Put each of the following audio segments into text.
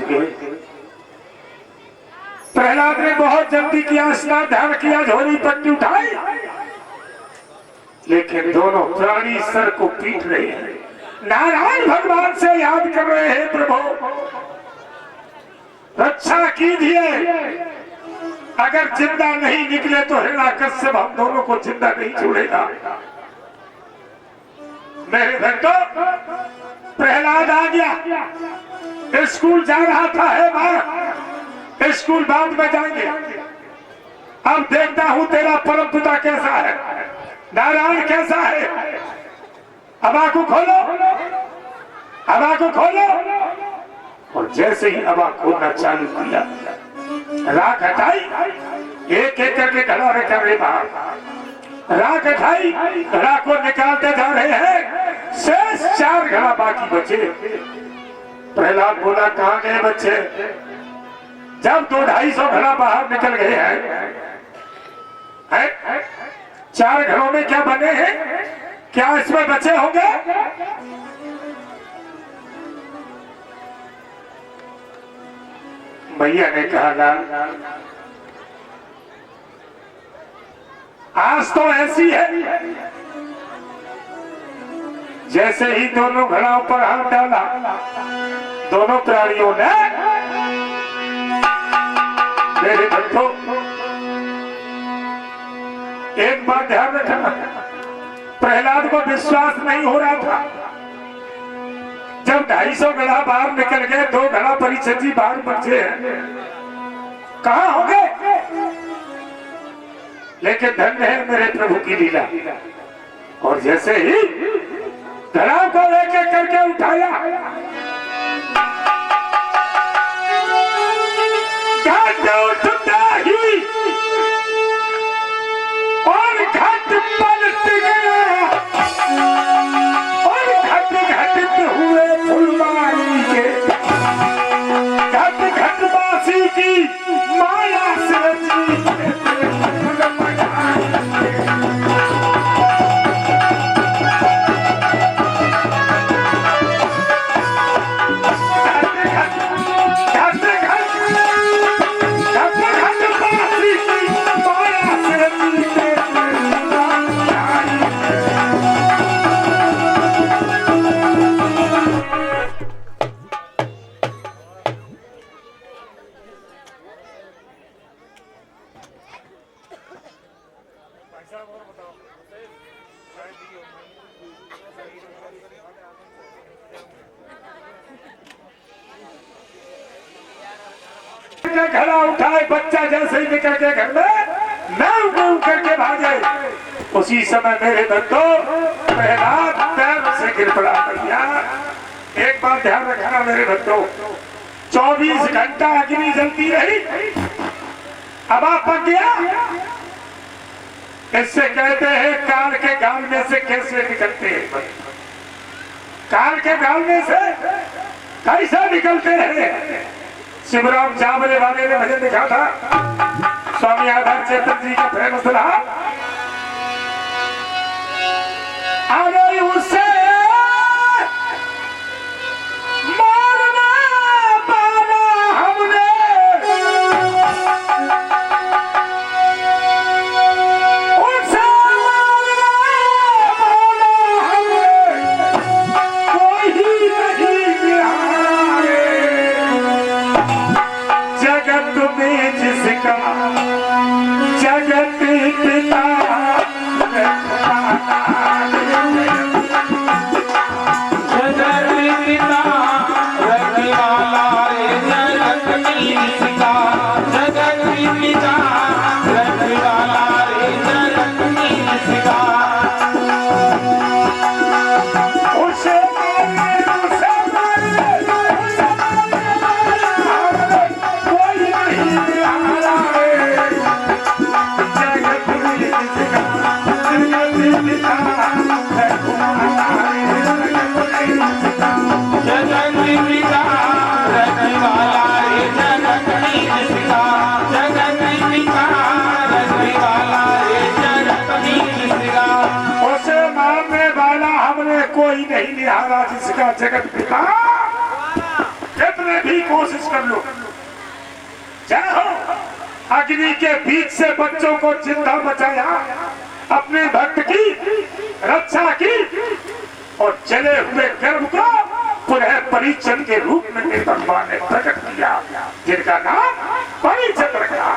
बच गए। प्रहलाद ने बहुत जल्दी किया, स्नान ध्यान किया, झोली पट्टी उठाई, लेकिन दोनों प्राणी सर को पीट रहे हैं, नारायण भगवान से याद कर रहे हैं, प्रभु रक्षा कीजिए, अगर जिंदा नहीं निकले तो हिरण्यकश्यप हम दोनों को जिंदा नहीं छोड़ेगा। मेरे भक्तों, प्रहलाद आ गया, स्कूल जा रहा था, है मां स्कूल बाद में जाएंगे, अब देखता हूं तेरा परम पिता कैसा है, नारायण कैसा है। अब आंखों खोलो, अब आंखों खोलो। और जैसे ही अब खोलना चालू किया, राख हटाई, एक एक करके घड़ा रखा रे बाहर, राख हटाई, घड़ा को निकालते जा रहे हैं, शेष 4 घड़ा बाकी बचे। प्रहलाद बोला कहां गए बच्चे? जब 200-250 घड़ा बाहर निकल गए हैं, 4 घरों में क्या बने हैं? क्या इसमें बचे होंगे? भैया ने कहा लाल, आज तो ऐसी है, जैसे ही दोनों घड़ाओं पर हाथ डाला, दोनों प्राणियों ने, मेरे बच्चों एक बात ध्यान रखना, प्रहलाद को विश्वास नहीं हो रहा था। जब 250 घड़ा बाहर निकल गए, 2 घड़ा परीक्षित जी बाहर बचे हैं, कहां होंगे? लेकिन धन्य है मेरे प्रभु की लीला। और जैसे ही घड़ा को एक एक करके उठाया, उठता ही और घट पलट गया, और घट घटित हुए फुलवारी के, घट घटवासी की माया से घड़ा उठाए, बच्चा जैसे ही निकल के घर में मैं करके भागे, उसी समय मेरे बंधु प्रहलाद पैर से गिर पड़ा। भैया एक बात ध्यान रखना मेरे बंधु, 24 घंटा अग्नि जलती रही, अब आप पक गया। इससे कहते हैं काल के गाल में से कैसे निकलते हैं, काल के गाल में से कैसे निकलते हैं। शिवराम चावले वाले ने भजन लिखा था, स्वामी आधार चेतन जी का फेमस रहा, अरे उसे मारना पाना हमने, उसे मारना पाना हमने, कोई नहीं निहारे, जगत में जिसका जगत पिता कोई नहीं निहारा, जिसका जगत पिता कितने भी कोशिश कर लो, जाओ अग्नि के बीच से बच्चों को जिंदा बचाया, अपने भक्त की रक्षा की और जले हुए गर्भ को पुनः परिचन के रूप में निर्भगवान ने प्रकट किया, जिनका नाम परिचन रखा।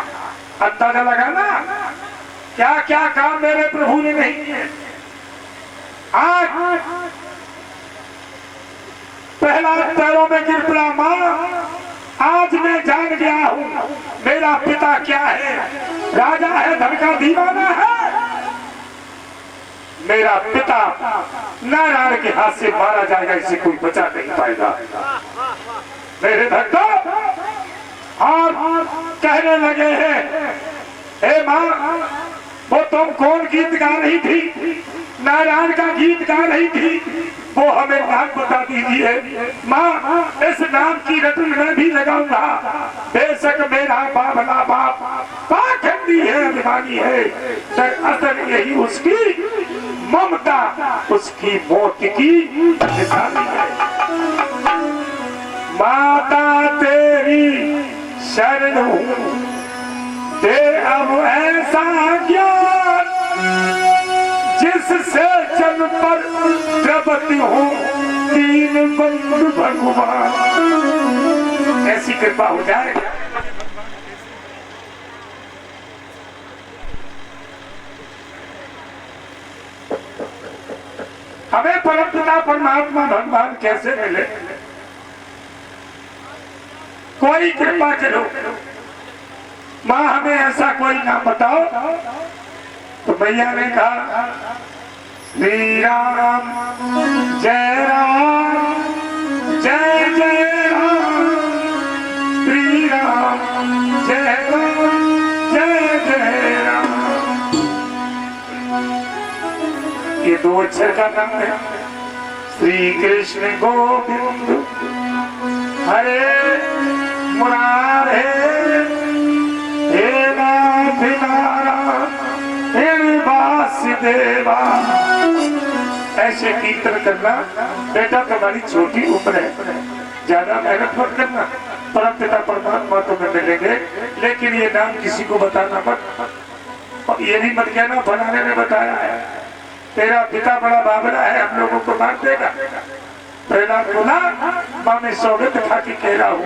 अंदाजा लगाना क्या क्या काम मेरे प्रभु ने नहीं किए। आज पहला पैरों में गिर पड़ा, मां आज मैं जान गया हूं मेरा पिता क्या है, राजा है, धन का दीवाना है। मेरा पिता नारायण के हाथ से मारा जाएगा, इसे कोई बचा नहीं पाएगा। मेरे भक्तों और कहने लगे हैं, हे मां वो तुम कौन गीत गा रही थी, नारायण का गीत गा रही थी, वो हमें नाम बता दीजिए। माँ इस नाम की रटन में भी लगाऊंगा, बेशक मेरा बाबला बाप पाखंडी है, अभिमानी है, दरअसल यही उसकी ममता, उसकी मौत की निशानी है। माता तेरी शरण हूँ, दे अब ऐसा ज्ञान जिससे जन पर प्रगति हो दीन बंधु भगवान। ऐसी कृपा हो जाए। हमें परमपिता परमात्मा भगवान कैसे मिले, कोई कृपा करो। माँ हमें ऐसा कोई नाम बताओ। तो भैया ने कहा श्री राम जय राम जय जय राम, श्री राम जय राम जय जय राम। ये दो अक्षर का नाम है। श्री कृष्ण गोविंद हरे मुरारे, हे नाथ नारायण वासुदेवा। ऐसे कीर्तन करना। बेटा तुम्हारी छोटी उम्र है, ज्यादा मेहनत मत करना, परमपिता परमात्मा तुम्हें मिलेंगे, लेकिन ये नाम किसी को बताना मत, और ये भी मत कहना फलाने ने बताया है, तेरा पिता बड़ा बाबरा है, हम लोगों को मार देगा। प्रहलाद बोला माँ मैं सौगंध खा के कह रहा हूँ,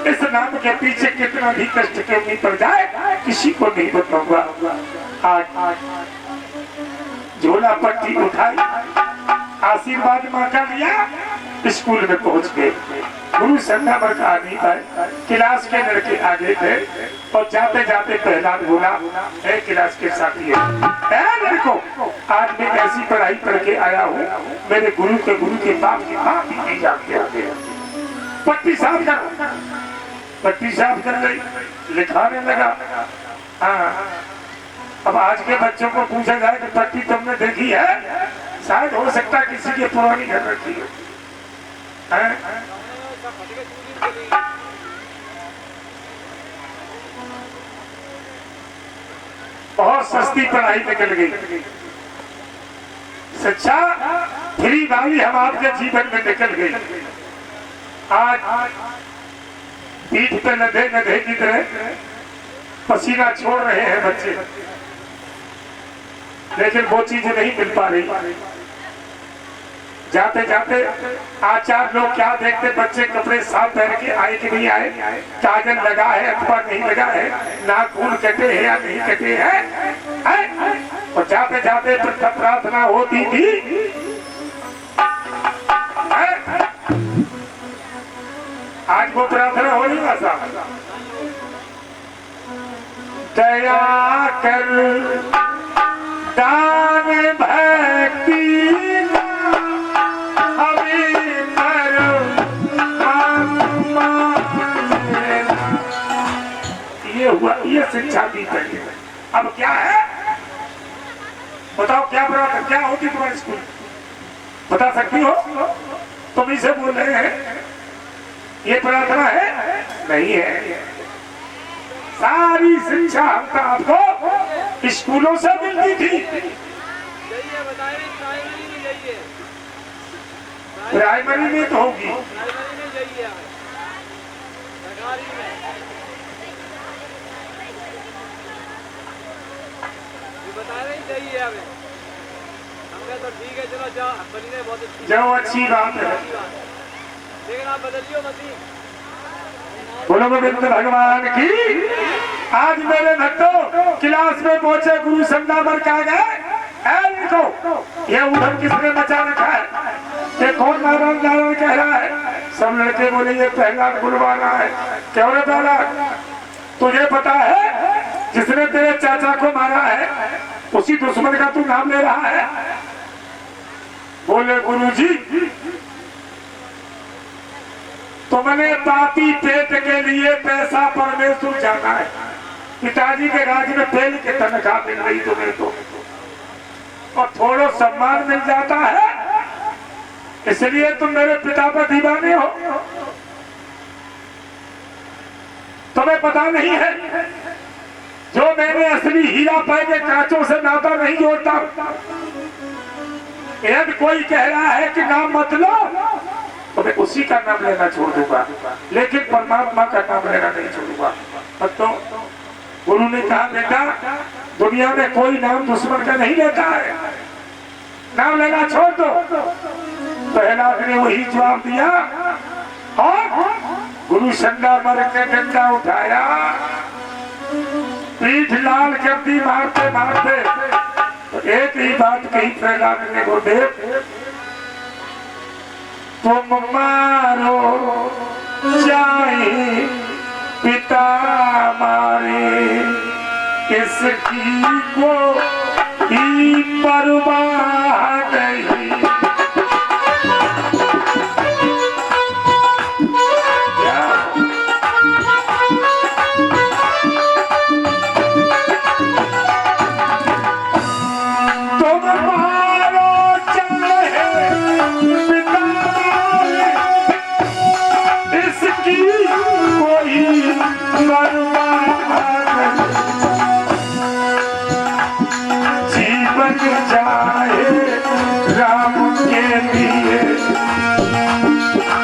इस नाम के पीछे कितना भी कष्ट करनी पड़ जाए किसी को नहीं बताऊंगा। आज झोला पट्टी उठाई, आशीर्वाद माँ का लिया, स्कूल में पहुंच गए। गुरु संध्या भर का आदमी था, क्लास के लड़के आगे थे और जाते जाते प्रहलाद बोला, ए क्लास के साथी लड़कों, आज मैं ऐसी पढ़ाई पढ़ के आया हूँ, मेरे गुरु के बाप की बात ही नहीं जानते आते। पट्टी साफ कर, पट्टी साफ कर गई, लिखाने लगा। हाँ, अब आज के बच्चों को पूछा जाए कि पट्टी तुमने देखी है, शायद हो सकता है किसी की पुरानी घर रखी हो। बहुत सस्ती पढ़ाई निकल गई, सच्चा फ्री वाली हम आपके जीवन में निकल गई। आज पीठ पे नधे नधे की तरह पसीना छोड़ रहे हैं बच्चे, लेकिन वो चीज नहीं मिल पा रही। जाते जाते आचार लोग क्या देखते, बच्चे कपड़े साफ पहन के आए कि नहीं आए, काजल लगा है अथवा नहीं लगा है, नाखून कटे हैं या नहीं कटे हैं। और जाते जाते प्रार्थना होती थी, आज वो प्रार्थना हो नहीं रहा था, दया कर दान भक्ति हुआ, ये शिक्षा दी गई। अब क्या है बताओ, क्या प्रार्थना क्या होती तुम्हारे स्कूल, बता सकती हो? तुम इसे बोल रहे हैं ये प्रार्थना है? नहीं है। सारी शिक्षा हमका आपको स्कूलों से मिलती थी। प्राइमरी में तो होगी, तो ठीक है, चलो जाओ, बनी रहे, बहुत अच्छी जाओ, अच्छी बात है। लेकिन आप बदलियो मती। बोलो गोविंद भगवान की। आज मेरे भक्तों क्लास में पहुंचे गुरु संदामर कहा गए इनको ये उधर किसने मचा रखा है, ये कौन नारायण नारायण कह रहा है। सब लड़के बोले ये प्रहलाद बुलवाना है। क्यों रे प्रहलाद, तुझे पता है जिसने तेरे चाचा को मारा है उसी दुश्मन का तू नाम ले रहा है। बोले गुरुजी तुमने पापी पेट के लिए पैसा परमेश्वर जाना है, पिताजी के राज में तेल की तनख्वाह मिल रही तुम्हें तो, और थोड़ा सम्मान मिल जाता है, इसलिए तुम मेरे पिता पर दीवाने हो। तुम्हें पता नहीं है जो मैंने असली हीरा पाए के कांचों से नाता नहीं जोड़ता। यदि कोई कह रहा है कि नाम मत लो तो मैं उसी का नाम लेना छोड़ दूंगा, लेकिन परमात्मा का नाम लेना नहीं छोड़ूंगा। तो गुरु ने कहा बेटा दुनिया में कोई नाम दुश्मन का नहीं लेता है, नाम लेना छोड़ दो। प्रहलाद ने वही जवाब दिया और गुरु संदामर ने डंडा उठाया, पीठ लाल कर दी मारते मारते। तो एक ही बात कही प्रहलाद ने, गुरुदेव तुम मारो चाहे पिता मारे, इसकी कोई परवाह नहीं। जीवन जाए राम के लिए,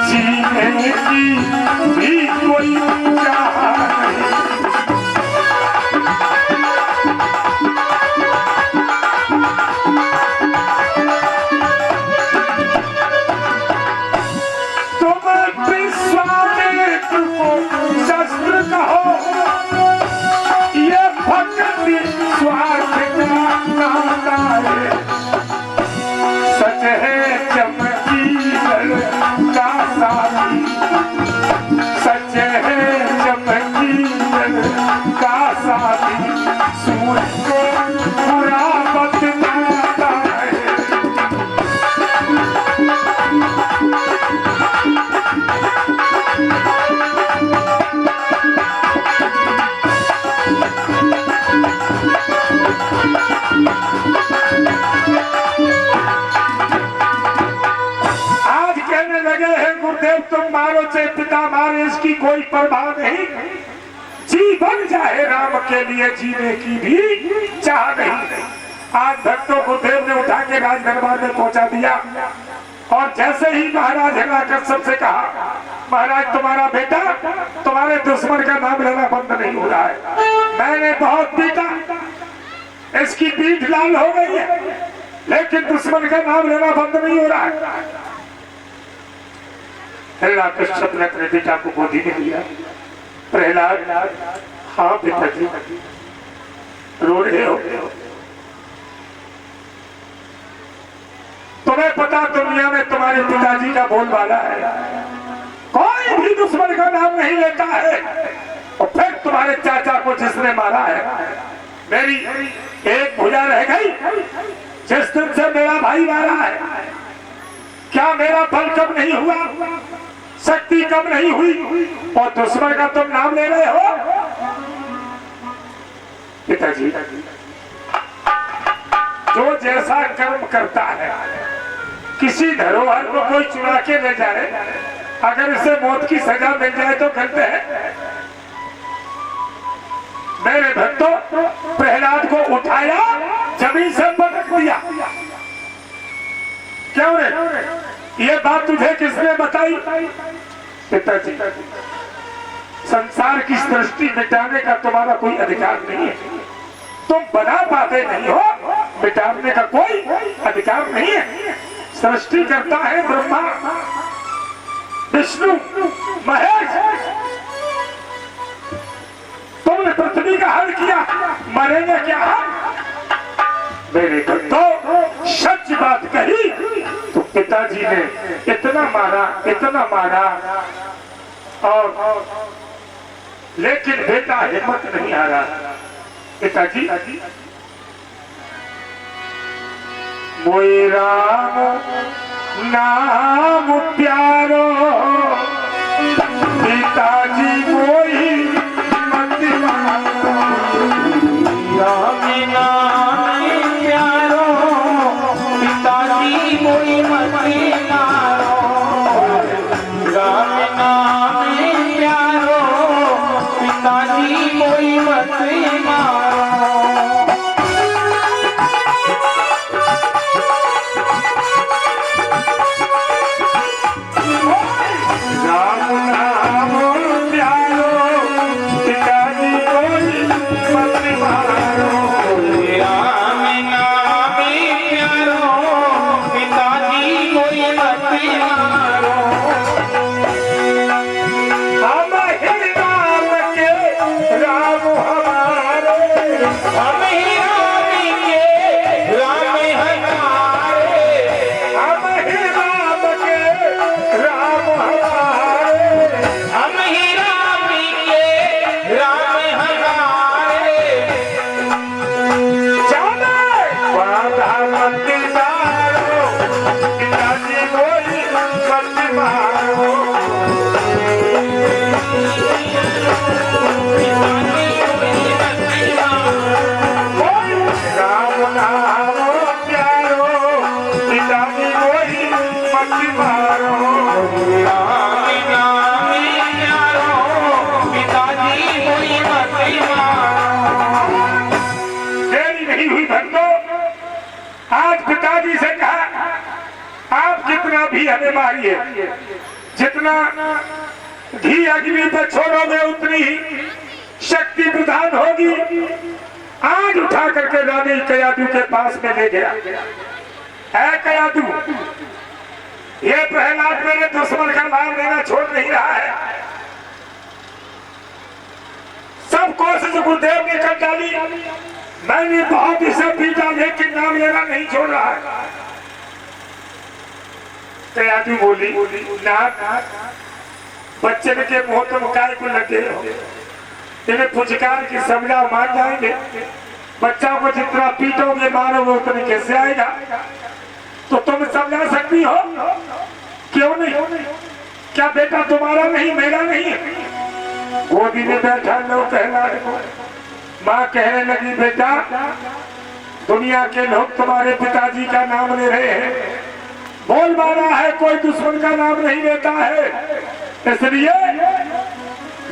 जीने की भी कोई चाह नहीं। तुम विश्वामित्र को शस्त्र कहो, ये भक्ति स्वार्थ का नाता है। सच है चमकीदड़ का साथी, सच है चमकीदड़ का साथी, सूर्य को बुरा बतलाता है। गुरुदेव तुम मारो चाहे पिता मारे इसकी कोई परवाह नहीं, जीवन जाए राम के लिए जीने की भी चाह नहीं। आज भक्तों गुरुदेव ने उठा के राज दरबार में पहुंचा दिया और जैसे ही महाराज हिलाकर सबसे कहा महाराज तुम्हारा बेटा तुम्हारे दुश्मन का नाम लेना बंद नहीं हो रहा है, मैंने बहुत पीटा, इसकी पीठ लाल हो गई है, लेकिन दुश्मन का नाम लेना बंद नहीं हो रहा है। कश्यप ने अपने पिता को गोदी में लिया। प्रहलाद हाँ पिताजी रो रहे हो, तुम्हें पता दुनिया में तुम्हारे पिताजी का बोलबाला है, कोई भी दुश्मन का नाम नहीं लेता है। और फिर तुम्हारे चाचा को जिसने मारा है, मेरी एक भुजा रह गई, जिस दिन से मेरा भाई मारा है, क्या मेरा बल कम नहीं हुआ, शक्ति कम नहीं हुई, और दुश्मन का तुम नाम ले रहे हो। पिताजी जो जैसा कर्म करता है, किसी धरोहर को कोई चुरा के ले जाए, अगर इसे मौत की सजा मिल जाए तो करते हैं। मेरे भक्तों प्रहलाद को उठाया, जमीन से पटक दिया। क्यों रे, ये बात तुझे किसने बताई? पिताजी संसार की सृष्टि मिटाने का तुम्हारा कोई अधिकार नहीं है, तुम बना पाते नहीं हो, मिटाने का कोई अधिकार नहीं है। सृष्टि करता है ब्रह्मा, विष्णु, महेश। तुमने पृथ्वी का हल किया, मरेंगे क्या हम? मेरे बंदो, सच बात कही तो पिताजी ने इतना मारा और लेकिन बेटा हिम्मत नहीं आ रहा। पिताजी, मोई राम नाम प्यारो, पिताजी मोई मत मारो। राम नाम प्यारो, पिताजी मोई मत मारो। राम नाम प्यारो, पिताजी मोई मत मारो। राम नाम प्यारो, पिताजी मोई मत मारो। राम नाम प्यारो, पिताजी मोई मत मारो। हम ही राम के राम हमारे, हम ही राम के राम हमारे। हम ही राम के राम हमारे। हम ही राम के राम हमारे। जाने बाधा मत डालो, पिताजी कोई मत मारो। राम नाम प्यारो, पिताजी कोई मत मारो। राम नाम प्यारो, पिताजी कोई मत मारो। देरी नहीं हुई बंदो, आज पिताजी से कहा आप जितना भी हमें मारिए, जितना घी अग्नि पर छोड़ोगे उतनी ही शक्ति प्रदान होगी। आज उठा करके रानी कयादू के पास में ले गया। है कयादू, ये प्रहलाद मेरे दुश्मन का नाम लेना छोड़ नहीं रहा है। सब कोशिश गुरुदेव ने कर डाली, मैंने बहुत इसे पीटा लेकिन नाम लेना नहीं छोड़ रहा है। कयादू बोली, नाथ बच्चे के मुंह तुम काय को लगे हो, इन्हें पुचकार की समझा मान जाएंगे। बच्चा को जितना पीटोगे मारोगे उतनी कैसे आएगा? तो तुम समझा सकती हो, क्यों नहीं? क्या बेटा तुम्हारा नहीं, मेरा नहीं है? गोदी में बैठा लो प्रहलाद को। माँ कहने लगी, बेटा दुनिया के लोग तुम्हारे पिताजी का नाम ले रहे हैं, बोल मारा है कोई दुश्मन का नाम नहीं लेता है, इसलिए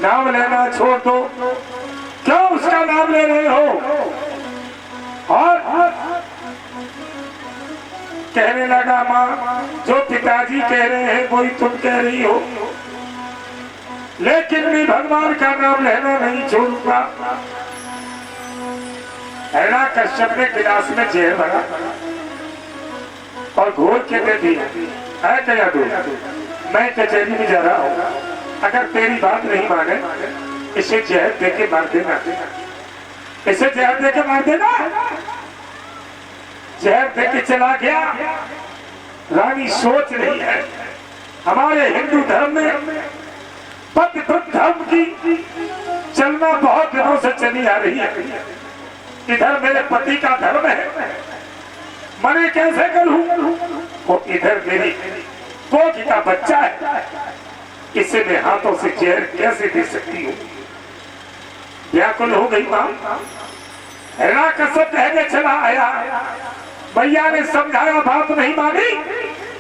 नाम लेना छोड़ दो। क्यों उसका नाम ले रहे हो? और कहने लगा, माँ जो पिताजी कह रहे हैं वही तुम कह रही हो, लेकिन मैं भगवान का नाम लेना नहीं छोड़ूंगा। हिरण्यकश्यप ने गिलास में जहर भरा और घोल के दे दिया। है कयादू, मैं कचहरी में जा रहा हूँ, अगर तेरी बात नहीं माने इसे जहर दे के मार देना, इसे जहर दे के मार देना। जहर दे के चला गया। रानी सोच रही है, हमारे हिंदू धर्म में पति धर्म की चलना बहुत दिनों से चली आ रही है। इधर मेरे पति का धर्म है, मने कैसे करूं? वो इधर मेरी पोती का बच्चा है, इसे मैं हाथों से जहर कैसे दे सकती हूँ? व्याकुल हो गई मां। हिरण्यकश्यप कहने चला आया, भैया ने समझाया, बात नहीं मानी,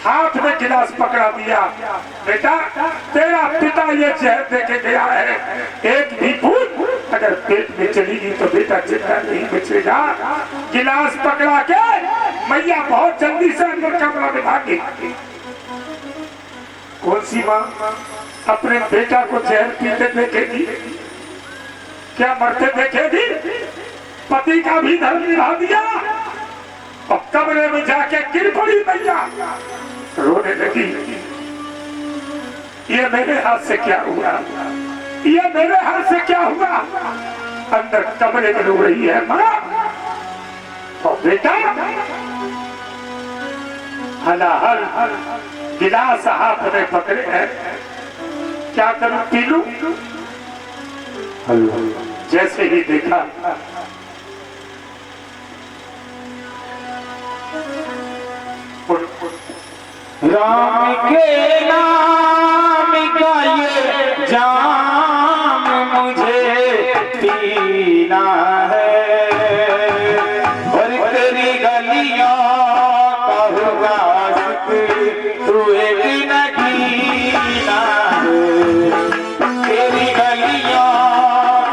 हाथ में गिलास पकड़ा दिया। बेटा तेरा पिता ये जहर दे के गया है, एक भी बूंद अगर पेट में चलेगी तो बेटा जिंदा नहीं बचेगा। गिलास पकड़ा के मैया बहुत जल्दी से अंदर कमरा में भागी। कौन सी माँ अपने बेटा को जहर पीते देखेगी? क्या मरते देखेगी? पति का भी धर्म निभा दिया और कमरे में जाके गिर पड़ी मैया, रोने लगी। ये मेरे हाथ से क्या हुआ, ये मेरे हाथ से क्या हुआ। अंदर कमरे में रो रही है माँ। और बेटा हलाहल गिलास हाथ में पकड़े हैं, क्या करूं, पी लूं? जैसे ही देखा राम के नाम का ये जाम मुझे पीना है, और तेरी गलियां का हुआसिक तुए बिना जीना है, तेरी गलियां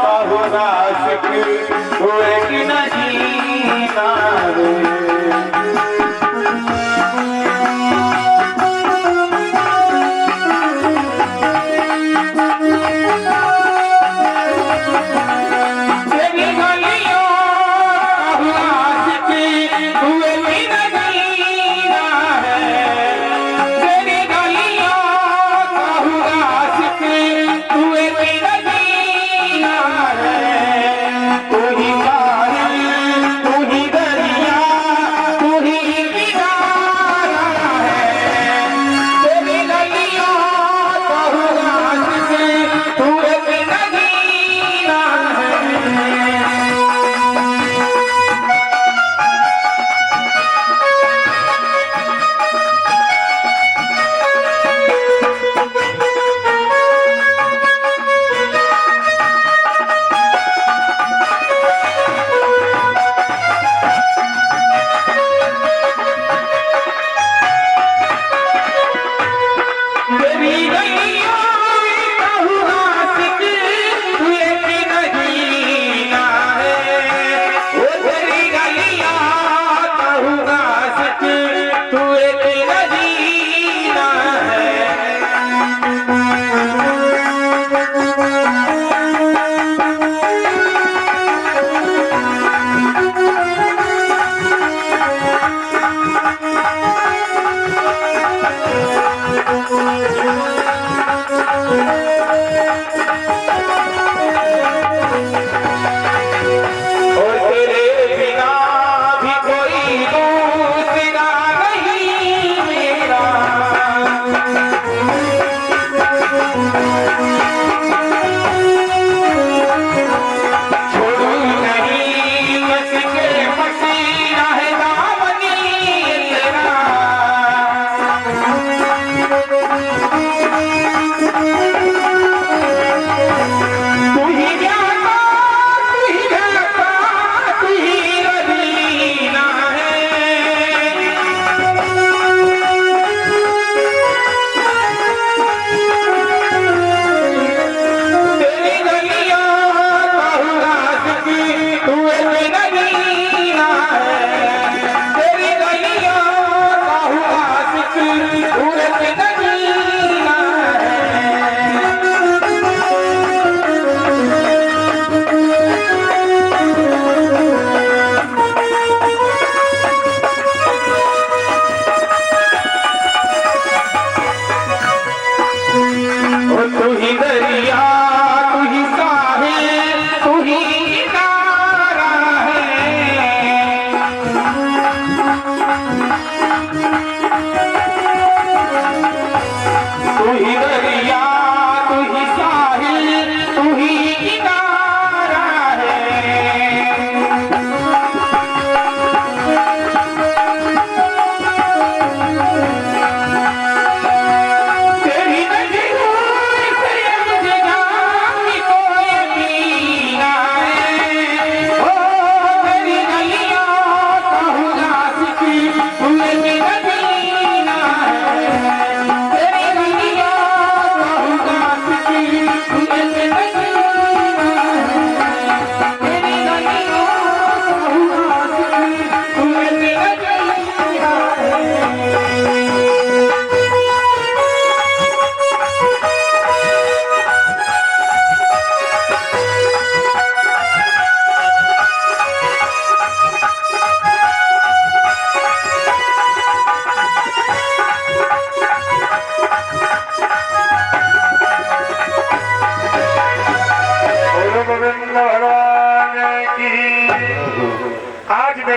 का हुआसिक तुए बिना जीना है।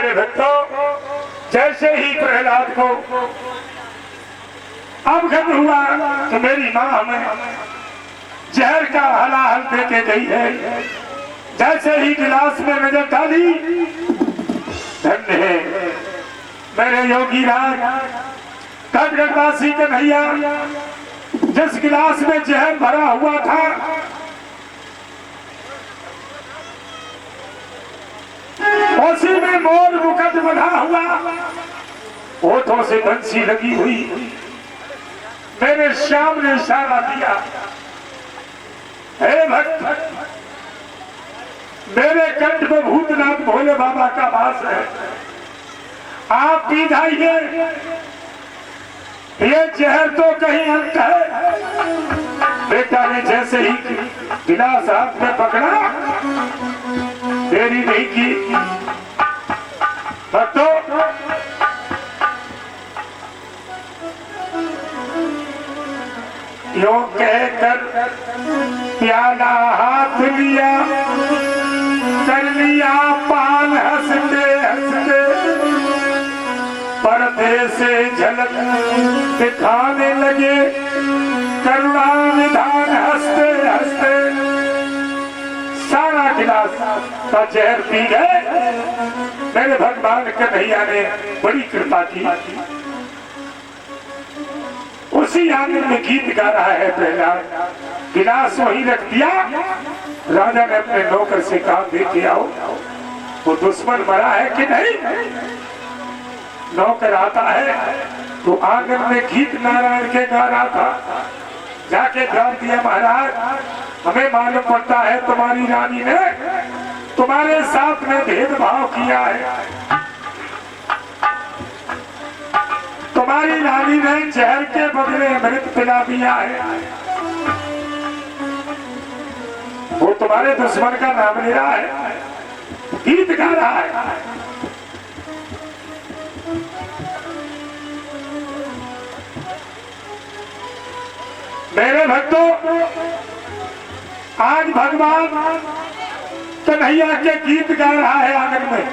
मेरे भक्तों, जैसे ही प्रहलाद को अवगत हुआ तो मेरी माँ हमें जहर का हलाहल दे के गई है। जैसे ही गिलास में नजर डाली, धन्य है मेरे योगी राज कटघटवासी कन्हैया, जिस गिलास में जहर भरा हुआ था उसी में मोर मुकुट बंधा हुआ, होठों से बंसी लगी हुई, मेरे श्याम ने इशारा दिया, हे भक्त, मेरे कंठ में भूतनाथ भोले बाबा का वास है, आप पी जाइए, ये जहर तो कहीं अंत है। बेटा ने जैसे ही गिलास हाथ में पकड़ा, देरी नहीं की, भक्तों यो कहकर प्याला हाथ लिया, कर लिया पान हंसते हंसते, पर्दे से झलक दिखाने लगे करुणा निधान, हंसते हंसते सारा गिलास का जहर पी गए। मेरे भगवान कन्हैया ने बड़ी कृपा की। उसी आंगन में गीत गा रहा है प्रहलाद, गिलास वहीं रख दिया। राजा ने अपने नौकर से कहा, देखे आओ वो दुश्मन मरा है कि नहीं। नौकर आता है तो आंगन में गीत नारायण के गा रहा था। जाके जवाब दिया, महाराज हमें मालूम पड़ता है तुम्हारी रानी ने तुम्हारे साथ में भेदभाव किया है, तुम्हारी रानी ने जहर के बदले अमृत पिला दिया है। वो तुम्हारे दुश्मन का नाम ले रहा है, गीत गा रहा है। मेरे भक्तों, आज भगवान कन्हैया के गीत गा रहा है आंगन में।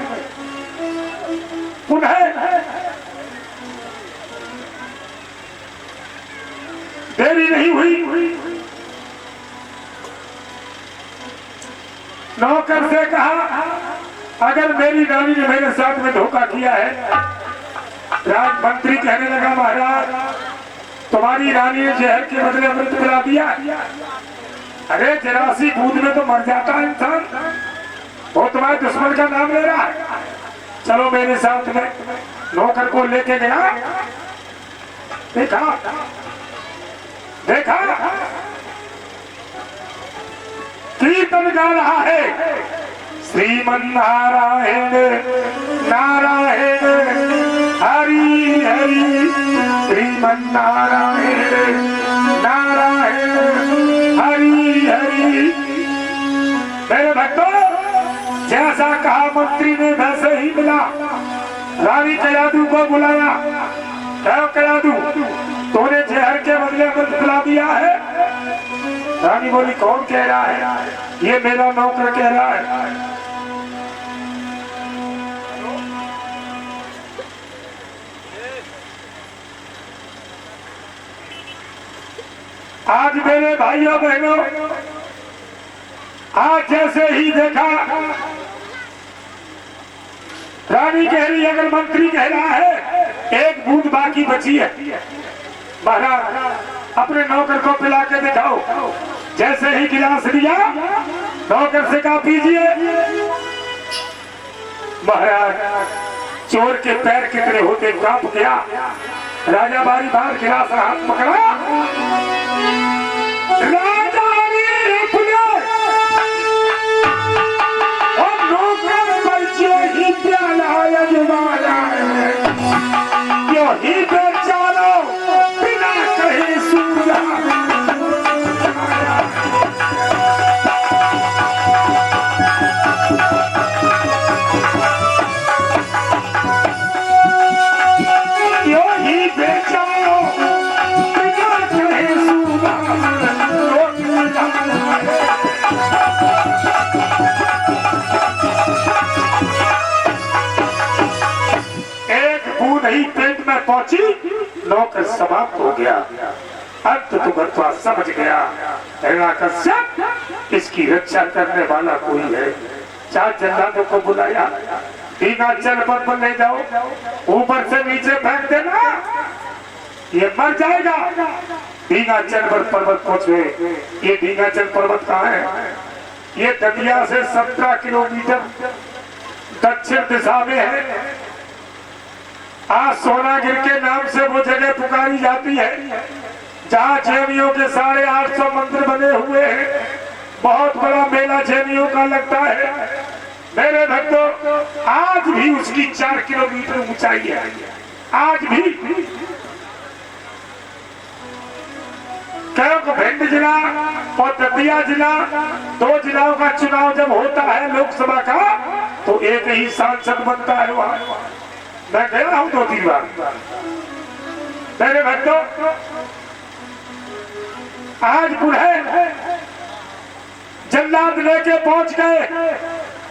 पुनः देरी नहीं हुई, नौकर से कहा, अगर मेरी रानी ने मेरे साथ में धोखा किया है। राजमंत्री कहने लगा, महाराज तुम्हारी रानी ने जहर के बदले अमृत पिला दिया। अरे जरासी बूंद में तो मर जाता है इंसान, वो तुम्हारे दुश्मन का नाम ले रहा है, चलो मेरे साथ में। नौकर को लेके गया, देखा देखा कीर्तन गा रहा है, श्रीमन नारायण नारायण हरि हरि, श्रीमन नारायण नारायण हरि हरि। मेरे भक्तों, जैसा कहा मंत्री ने वैसे ही मिला। रानी कयादू को बुलाया, क्या कयादू तूने जहर के बदले अमृत पिला दिया है। रानी बोली, कौन कह रहा है? ये मेरा नौकर कह रहा है। आज मेरे भाइयों बहनों, आज जैसे ही देखा, रानी कह रही, अगर मंत्री कह रहा है एक बूंद बाकी बची है, महाराज अपने नौकर को पिला के दिखाओ। जैसे ही गिलास दिया, नौकर से कहा, पीजिए। महाराज चोर के पैर कितने होते, कांप गया। राजा बारी बार गिलास हाथ पकड़ा, राजा ने अपने और नौकर पर जो ही प्याला यजमाना है, जो ही बेचारो बिना कहीं सूझा। पहुंची, नौकर समाप्त हो गया। अंत तो गत्वा समझ गया हिरण्यकश्यप इसकी रक्षा करने वाला कोई है। 4 जल्लादों को बुलाया, दीनाचल पर ले जाओ, ऊपर से नीचे फेंक देना, ये मर जाएगा। दीनाचल पर पर्वत पहुंचे। ये दीनाचल पर्वत कहाँ है? ये ददिया से 17 किलोमीटर दक्षिण दिशा में है। आज सोनागिर के नाम से वो जगह पुकारी जाती है जहाँ जैनियों के 850 मंदिर बने हुए हैं। बहुत बड़ा मेला जैनियों का लगता है। मेरे भक्तों, आज भी उसकी 4 किलोमीटर ऊंचाई है। आज भी भिंड जिला और दतिया जिला, 2 जिलाओं का चुनाव जब होता है लोकसभा का, तो एक ही सांसद बनता है वहां। मैं गया हूं 2-3 बार। मेरे भक्तों, आज बूढ़े जल्लाद लेके पहुंच गए,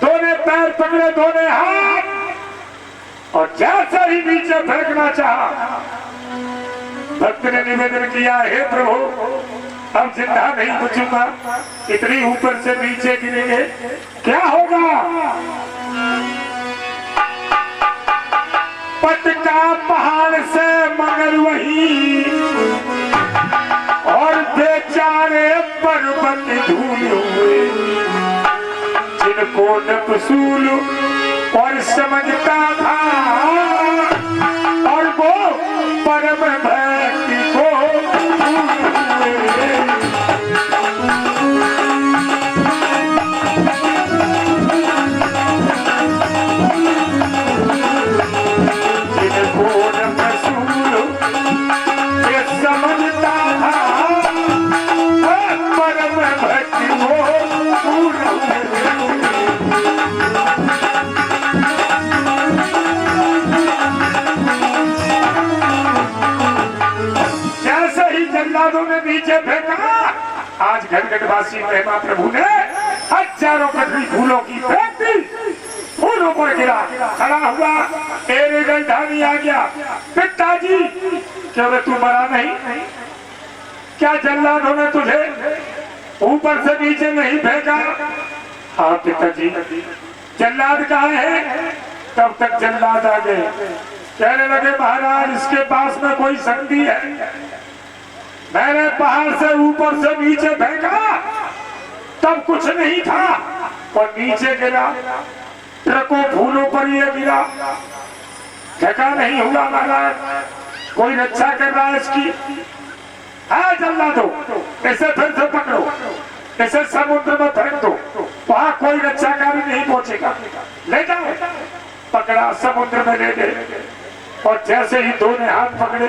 दोनों पैर पकड़े, दोनों हाथ, और जैसे ही नीचे फेंकना चाहा, भक्त ने निवेदन किया, हे प्रभु अब जिंदा नहीं बचूंगा, इतनी ऊपर से नीचे गिरेंगे, क्या होगा? पटका पहाड़ से मगर वही, और बेचारे पर्वत धूल हुए, जिनको न वसूल और समझता था, और वो परम भक्ति को जिनको न वसूल ये समझता था, परम भक्ति को जल्लादों ने नीचे फेंका। आज घनघटवासी महिमा प्रभु ने हजारों कटरी फूलों की फेंक दी, फूलों पर गिरा, खड़ा हुआ, तेरे राजधानी आ गया। पिताजी, क्या वे तू मरा नहीं? क्या जल्लादों ने तुझे ऊपर से नीचे नहीं फेंका? हाँ पिताजी। जल्लाद कहाँ है? तब तक जल्लाद आ गए, कहने लगे महाराज इसके पास में कोई शक्ति है। मैंने पहाड़ से ऊपर से नीचे फेंका, तब कुछ नहीं था, और नीचे गिरा, ट्रकों फूलों पर ये गिरा, ठेका नहीं हुआ महाराज, कोई रक्षा कर रहा है इसकी। है जल्लादो, इसे फिर से पकड़ो, इसे समुद्र में फेंक दो, वहां कोई रक्षाकारी नहीं पहुंचेगा, ले जाओ। पकड़ा, समुद्र में ले गए, और जैसे ही दोनों हाथ पकड़े,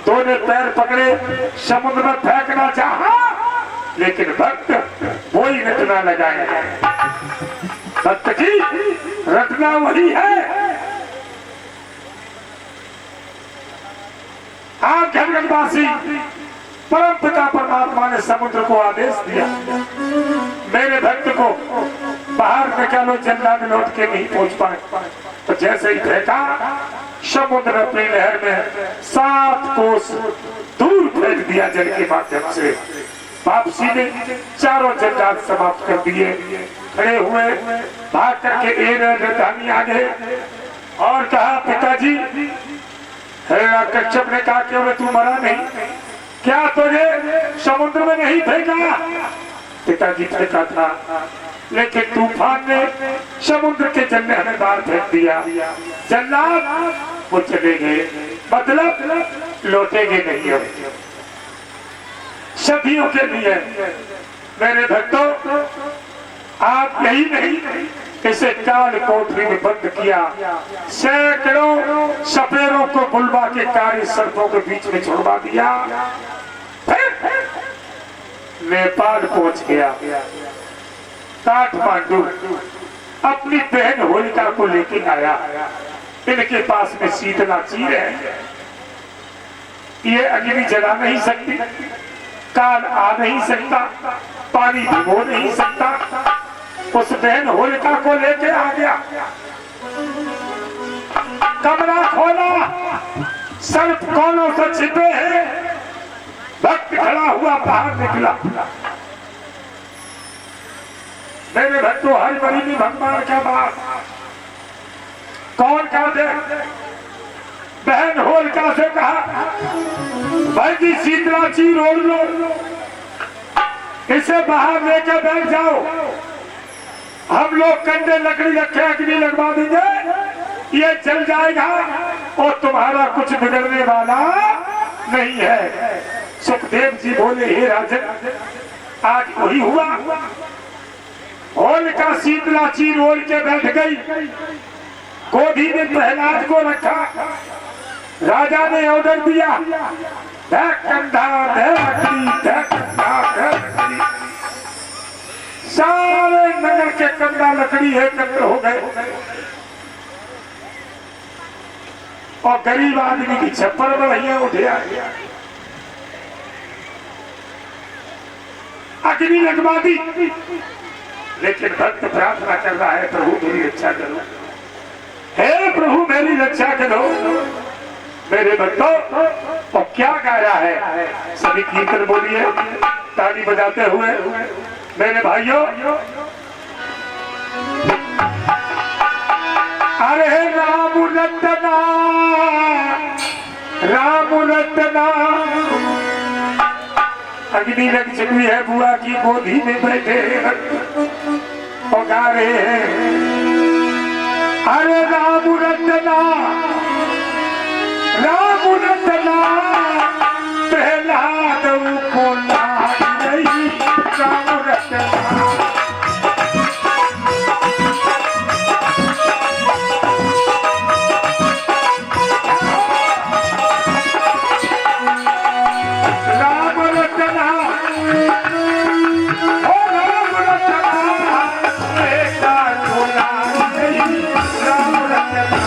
दोनों पैर पकड़े, समुद्र में फेंकना चाहा, लेकिन भक्त वो ही रटना लगाए। भक्त की रटना वही है। आप घनघटवासी, परम पिता परमात्मा ने समुद्र को आदेश दिया, मेरे भक्त को बाहर निकालो, जल्लाद लौट के नहीं पहुंच पाए। तो जैसे ही फेंका, समुद्र अपनी लहर में 7 कोस दूर फेंक दिया जल के माध्यम से। वापसी ने चारों जल्लाद समाप्त कर दिए। खड़े हुए, भाग करके राजधानी आ गए और कहा पिताजी, हिरण्यकश्यप ने कहा क्यों तू मरा नहीं? क्या तुझे समुद्र में नहीं फेंका? पिताजी फेंका था, लेकिन तूफान ने समुद्र के जल में हमें बाहर फेंक दिया। जल्लाद वो चले गए, मतलब लौटेंगे नहीं। अब सदियों के लिए मेरे भक्तों, आप यही नहीं, इसे काल कोठरी में बंद किया, सैकड़ों सपेरों को बुलवा के काली सर्पों के बीच में छुड़वा दिया, फिर नेपाल पहुंच गया। काठमांडू अपनी बहन होलिका को लेके आया। इनके पास में शीतला चीर है, ये अग्नि जला नहीं सकती, काल आ नहीं सकता, पानी भिगो नहीं सकता। उस बहन होलिका को लेके आ गया, कमरा खोला, सर्प कोनों से छिपे हैं। भक्त खड़ा हुआ बाहर निकला। मेरे भक्तों, हर बड़ी भगवान का बात कौन कर दे? बहन होलिका से कहा, भाई जी शीतला चीर ओढ़ लो, इसे बाहर लेकर बैठ जाओ, हम लोग कंधे लकड़ी रखे अग्नि लगवा देंगे, ये जल जाएगा और तुम्हारा कुछ बिगड़ने वाला नहीं है। सुखदेव जी बोले, हे राजन, आज वही हुआ। होलिका शीतला चीर ओढ़ के बैठ गई, गोदी में प्रहलाद को रखा। राजा ने ऑर्डर दिया, कंधा सारे नगर के कंधा लकड़ी एकत्र हो गए और गरीब आदमी की छप्पर बढ़िया उठे आए, अग्नि लगवा दी। लेकिन भक्त प्रार्थना कर रहा है, प्रभु मेरी रक्षा करो, हे प्रभु मेरी रक्षा करो। मेरे भक्तों, और क्या गाया है? सभी कीर्तन बोलिए ताली बजाते हुए। मेरे भाइयों, अरे राम रतना, राम रतना। अग्नि लग चुकी है, बुआ की गोदी में बैठे और गा रहे हैं, अरे राम रतना, राम रतना, प्रहलाद को लाग नहीं, राम रतना। राम रतना, ओ राम रतना, प्रहलाद को लाग नहीं, राम रतना।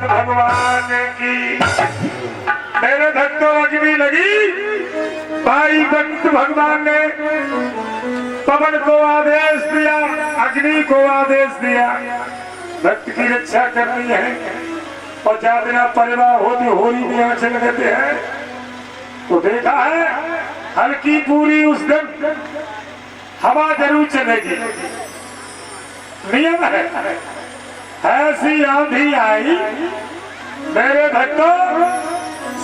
भगवान की। मेरे भक्तों, अग्नि लगी, भाई भक्त भगवान ने पवन को आदेश दिया, अग्नि को आदेश दिया, भक्त की रक्षा करनी है। और ज्यादा परिवार होती होली में आंच लगाते हैं तो देखा है हल्की पूरी उस दिन हवा जरूर चलेगी, नियम है। ऐसी आंधी आई मेरे भक्तों,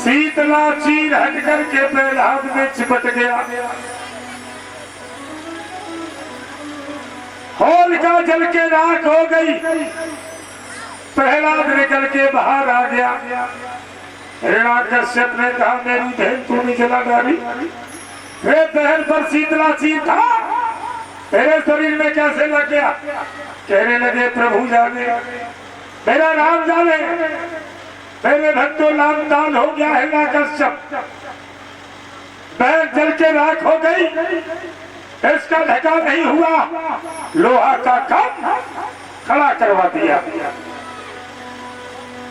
शीतला चीर हट करके प्रहलाद में चिपट गया। होलिका जल के राख हो गई। प्रहलाद निकल के बाहर आ गया। हिरण्याकश्यप ने कहा मेरी बहन तू नहीं जला डाली, वे बहन पर शीतला चीर था, तेरे शरीर में कैसे लग गया? कहने लगे प्रभु जाने, मेरा राम जाने, मेरे भक्तों नाम दान हो गया। हिरण्याकश्यप बहन जल के राख हो गई, इसका ढका नहीं हुआ, लोहा का कम खड़ा करवा दिया,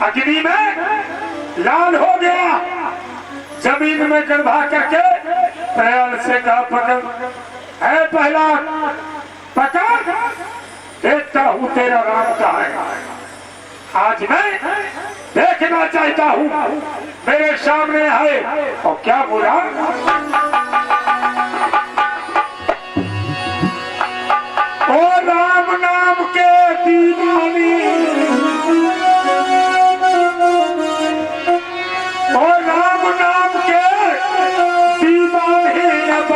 अग्नि में लाल हो गया, जमीन में गड़बा करके प्रयाल से कहा पकड़ है पहला पकड़, देखता हूं तेरा राम कहाँ है। आज मैं देखना चाहता हूं, मेरे सामने आए। और क्या बोला? ओ राम नाम के दीवानी, ओ राम नाम के दीवाने अब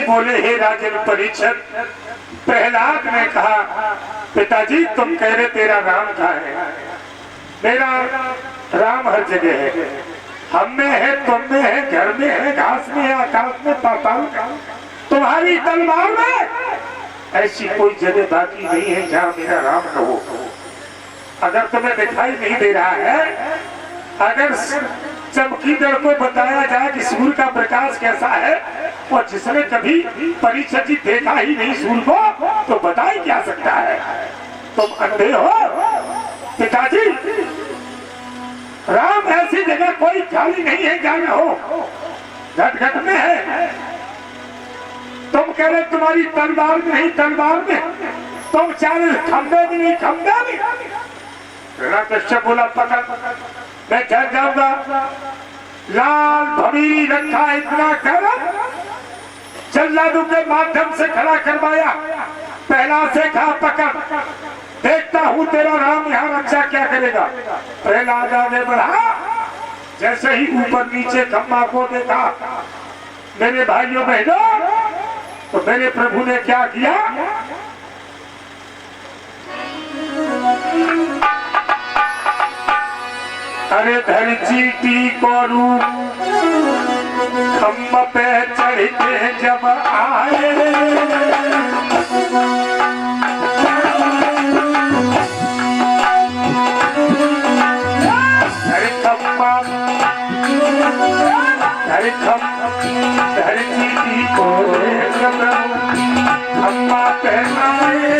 बोले हे राजन परीक्षित। प्रहलाद ने कहा पिताजी तुम कह रहे तेरा राम कहाँ है? मेरा राम हर जगह है, हम में है, तुम में है, घर में है, घास में है, आकाश में, पाताल में, तुम्हारी तलवार में ऐसी कोई जगह बाकी नहीं है जहाँ मेरा राम न हो। अगर तुम्हें दिखाई नहीं दे रहा है, अगर चमकीदड़ को बताया जाए कि सूर्य का प्रकाश कैसा है, और जिसने कभी परीक्षित जी देखा ही नहीं सूर्य को, तो बता ही क्या सकता है? तुम अंधे हो पिताजी, राम ऐसी जगह कोई खाली नहीं है जहाँ हो, घट घट में है। तुम कह रहे तुम्हारी तलवार में नहीं, तलवार में, तुम चाहे खंबे में नहीं, खंबे में। हिरण्याकश्यप बोला पकड़, मैं चल जाऊंगा। लाल भमीरी रखा इतना गर्म, जल्लादों के माध्यम से खड़ा करवाया। पहला से कहा पकड़, देखता हूं तेरा राम यहाँ रक्षा क्या करेगा। प्रहलाद आगे बढ़ा, जैसे ही ऊपर नीचे खम्मा को देखा, मेरे भाइयों बहनों, तो मेरे प्रभु ने क्या किया? अरे धर चीटी को रूप खम्भ पे चढ़ के जब आए, धर चीटी को खम्भा पे आए,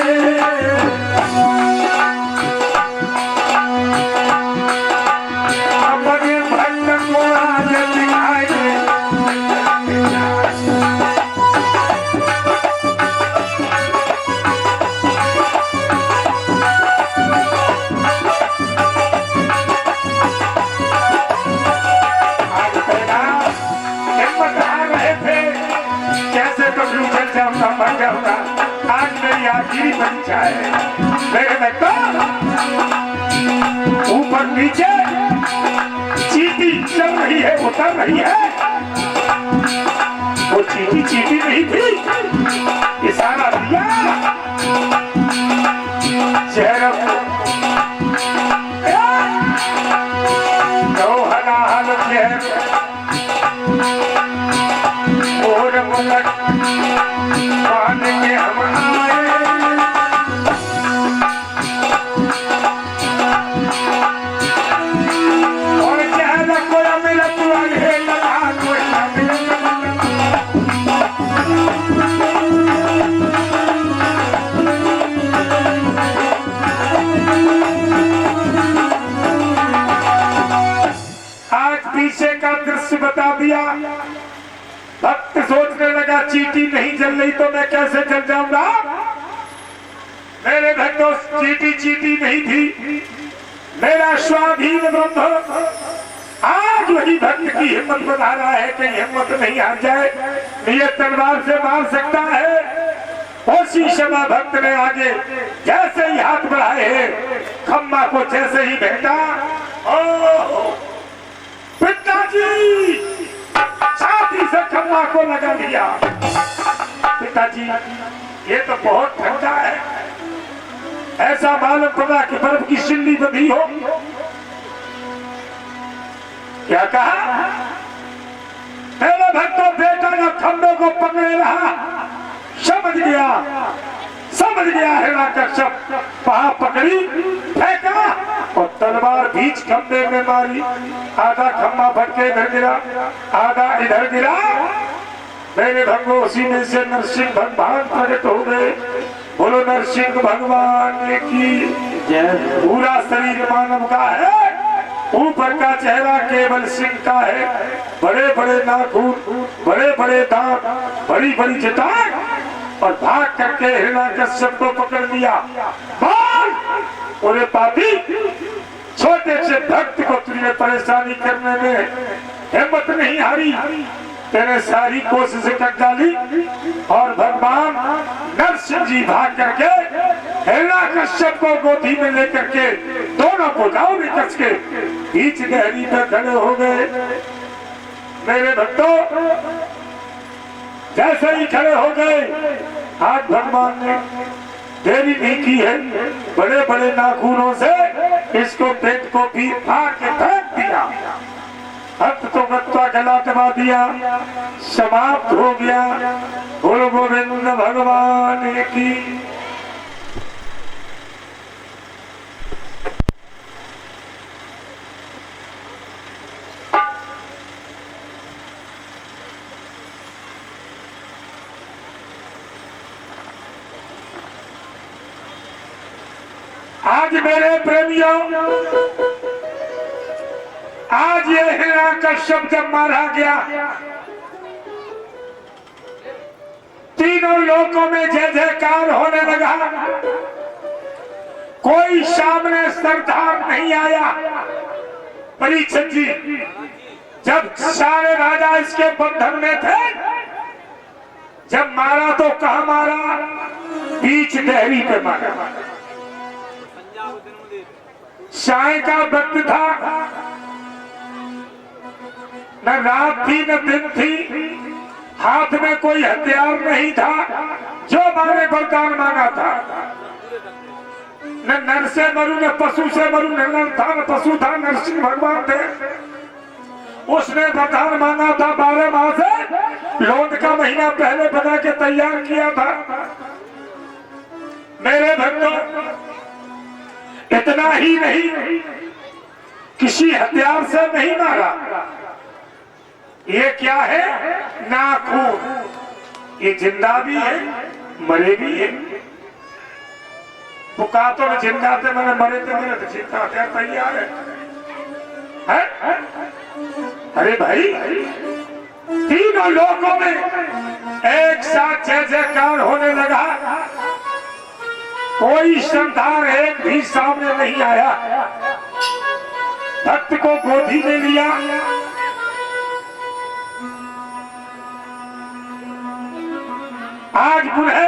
आज मेरी आखिरी परीक्षा है। मेरे बच्चों, ऊपर नीचे चीटी चल रही है, उतर रही है। वो चीटी चीटी नहीं थी, इशारा दिया चेहरा तो हलाल और मुलक मान के हम आए, पीछे का दृश्य बता दिया। भक्त सोचने लगा चींटी नहीं जल रही तो मैं कैसे जल जाऊंगा। मेरे भक्तों चींटी चींटी नहीं थी, मेरा स्वाधीन ब्रह्म आज वही भक्त की हिम्मत बना रहा है कि हिम्मत नहीं हार जाए, ये तलवार से मार सकता है। उसी समय भक्त ने आगे जैसे ही हाथ बढ़ाए हैं, खम्मा को जैसे ही भेटा, ओ पिताजी छाती से खम्मा को लगा दिया। पिताजी ये तो बहुत ठंडा है, ऐसा मालूम पड़ा कि बर्फ की सिल्ली बंधी हो। क्या कहा? मेरे भक्तों बेटा ने खम्भे को पकड़े रहा, समझ गया हिरण्यकश्यप। वहां पकड़ी, फेंका और तलवार बीच खम्भे में मारी। आधा खम्भा फट के इधर गिरा, आधा इधर गिरा। मेरे भक्तों उसी में से नरसिंह भगवान प्रकट हो गए। बोलो नरसिंह भगवान की जय। पूरा शरीर मानव का है, ऊपर का चेहरा केवल सिंह का है। बड़े बड़े नाखून, बड़े बड़े दांत, बड़ी बड़ी जटाएं, और भाग करके हिरण्यकश्यप को पकड़ लिया। और पापी छोटे से भक्त को तुझे परेशानी करने में हिम्मत नहीं हारी, तेने सारी कोशिश कर डाली। और भगवान नरसिंह जी भाग करके हिरण्यकश्यप को गोदी में लेकर के दोनों को गांव में कस के बीच गहरी पर खड़े हो गए। मेरे भक्तों जैसे ही खड़े हो गए, आज भगवान ने देरी नहीं की है, बड़े बड़े नाखूनों से इसको पेट को भी फाड़ के फेंक दिया। हथ तो गत्वा गला दबा दिया, समाप्त हो गया। बोलो गोविंद भगवान की। आज मेरे प्रेमियों, आज ये हिरण्यकश्यप जब मारा गया, तीनों लोकों में जय जयकार होने लगा। कोई सामने सरदार नहीं आया। परीक्षित जी जब सारे राजा इसके बंधन में थे, जब मारा तो कहा मारा? बीच डेहरी पे मारा। साय का वक्त था, न रात थी न दिन थी, हाथ में कोई हथियार नहीं था। जो मारे वरदान मांगा था, न नर से मरू न पशु से मरू, न नर था न पशु था, नरसिंह भगवान थे। उसने वरदान मांगा था 12 माह से, लोन का महीना पहले बना के तैयार किया था। मेरे भक्तों इतना ही नहीं, किसी हथियार से नहीं मारा। ये क्या है? नाखून। ये जिंदा भी है, मरे भी है। पुकार तो जिंदा थे, मैंने मरे थे, मेरे तो जिंदा हथियार तैयार है? अरे भाई, तीनों लोगों में एक साथ जय जयकार होने लगा। कोई सरदार एक भी सामने नहीं आया। भक्त को गोदी में लिया, आज बुढ़े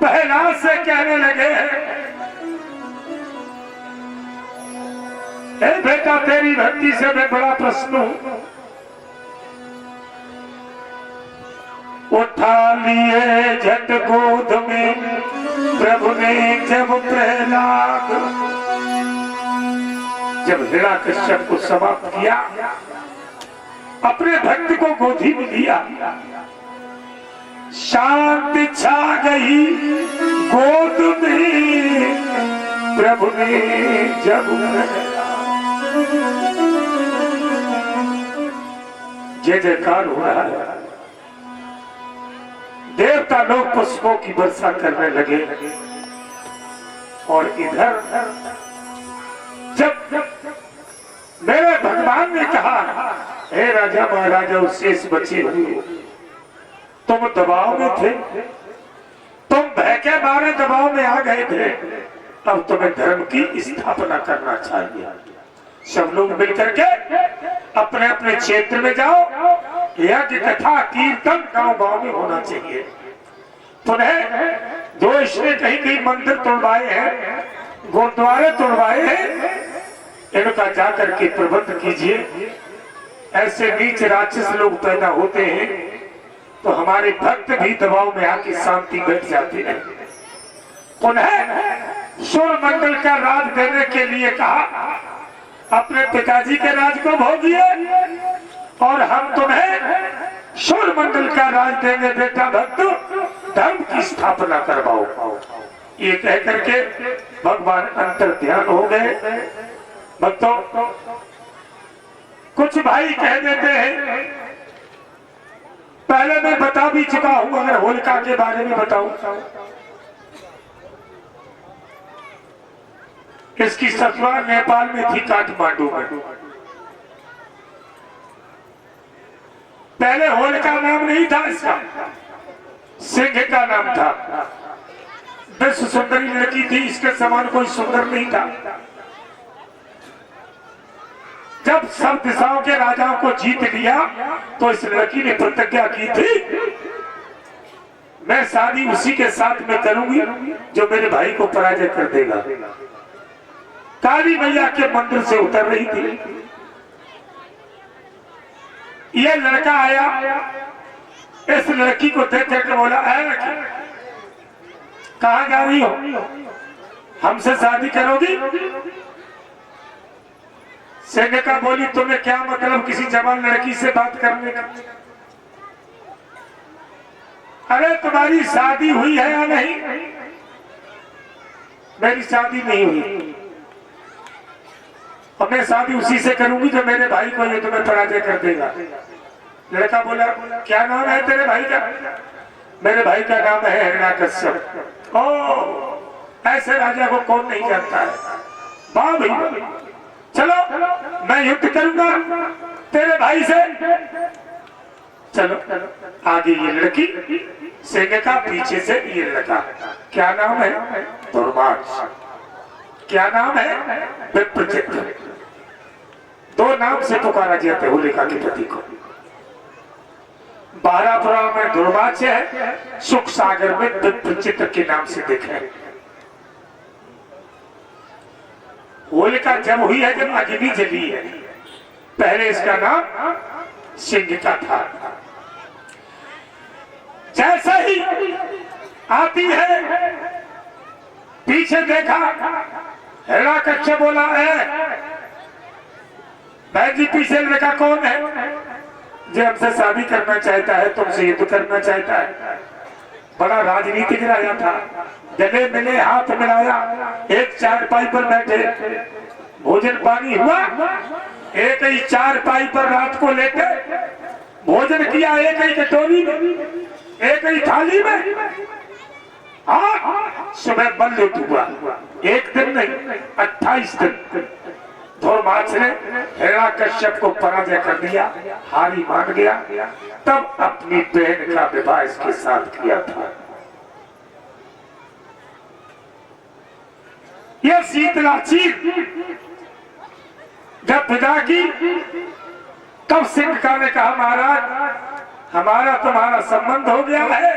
पहला से कहने लगे, ए बेटा तेरी भक्ति से मैं बड़ा प्रसन्न हूं। उठा लिए झट गोद में प्रभु ने जब प्रहलाद। जब हिरण्यकश्यप को समाप्त किया, अपने भक्त को गोदी में लिया, शांति छा गई गोद में प्रभु ने जब। जय जयकार हो रहा है। देवता लोग पुष्पों की वर्षा करने लगे। और इधर जब मेरे ने कहा, हे राजा महाराजा और शेष बचे हुए, तुम दबाव में थे, तुम भय के मारे दबाव में आ गए थे, अब तुम्हें धर्म की स्थापना करना चाहिए। सब लोग मिलकर के अपने अपने क्षेत्र में जाओ, यज्ञ कथा कीर्तन गांव गांव में होना चाहिए। पुनः जो इसने कहीं कहीं मंदिर तोड़वाए हैं, गुरुद्वारे तोड़वाए हैं, इनका जाकर के प्रबंध कीजिए। ऐसे नीच राक्षस लोग पैदा होते हैं तो हमारे भक्त भी दबाव में आके शांति बैठ जाते हैं। पुनः सूर्य मंडल का राज देने के लिए कहा, अपने पिताजी के राज को भोगिए और हम तुम्हें सूर्य मंडल का राज देंगे बेटा भक्त, धर्म की स्थापना करवाओ। ये कह करके भगवान अंतर ध्यान हो गए। भक्तों, कुछ भाई कह देते हैं, पहले मैं बता भी चुका हूं, अगर होलिका के बारे में बताऊं, इसकी ससुराल नेपाल में थी, काठमांडू में। पहले होलिका नाम नहीं था इसका, सिंह का नाम था। विश्व सुंदरी लड़की थी, इसके समान कोई सुंदर नहीं था। जब सब दिशाओं के राजाओं को जीत लिया तो इस लड़की ने प्रतिज्ञा की थी, मैं शादी उसी के साथ में करूंगी जो मेरे भाई को पराजय कर देगा। काली मैया के मंदिर से उतर रही थी, यह लड़का आया, इस लड़की को देख करके बोला, लड़की कहाँ जा रही हो, हमसे शादी करोगी? सेविका बोली, तुम्हें क्या मतलब किसी जवान लड़की से बात करने का? अरे तुम्हारी शादी हुई है या नहीं? मेरी शादी नहीं हुई और मैं शादी उसी से करूंगी जो मेरे भाई को ये तुम्हें पराजय कर देगा। लड़का बोला, क्या नाम है तेरे भाई का? मेरे भाई का नाम है हिरण्याकश्यप। ओ, ऐसे राजा को कौन नहीं जानता है? वाह भाई, चलो मैं युद्ध करूंगा तेरे भाई से। चलो आगे ये लड़की, सेविका पीछे से ये लड़का। क्या नाम है? दुर्वास। क्या नाम है? विप्रचित्र। दो नाम से पुकारा जाता है होलिका के पति को। 12 पुराण में दुर्वास है, सुख सागर में विप्रचित्र के नाम से देखे। होलिका जब हुई है, जब अग्नि जली है। पहले इसका नाम सिंह का था। जैसे ही आती है, पीछे देखा, हिरण्याकश्यप बोला, भाई जी पीछे लड़का कौन है? जो हमसे शादी करना चाहता है, तुमसे युद्ध करना चाहता है। बड़ा राजनीतिक राजा था, गले मिले, हाथ मिलाया, एक चारपाई पर बैठे, भोजन पानी हुआ, एक ही चारपाई पर रात को लेटे भोजन किया, एक ही कटोरी में, एक ही थाली में। हाँ, सुबह बंद हुआ, एक दिन नहीं 28 दिन। धर्मार्थ ने हिरण्याकश्यप को पराजय कर दिया, हारी मान गया, तब अपनी बहन का विवाह इसके साथ किया था। यह शीतलाची जब विदा की, तब सिंह ने कहा, महाराज हमारा तुम्हारा संबंध हो गया है,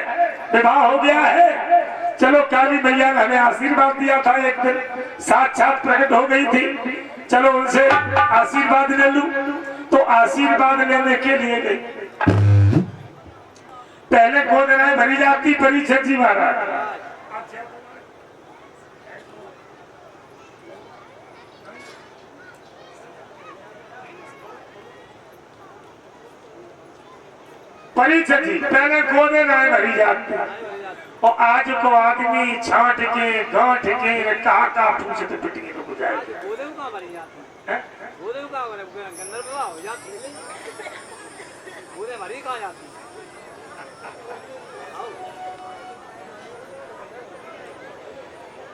विवाह हो गया है। चलो, काली मैया ने हमें आशीर्वाद दिया था, एक दिन साक्षात प्रकट हो गई थी, चलो उनसे आशीर्वाद ले लूं। तो आशीर्वाद लेने के लिए गई। पहले गोदनाएं भरी जाती परीक्षित जी महाराज। परीक्षित जी पहले गोदनाएं भरी जाती, और आज को आदमी छांट के गांठ के कहा पूछते पिटने को जाएगा।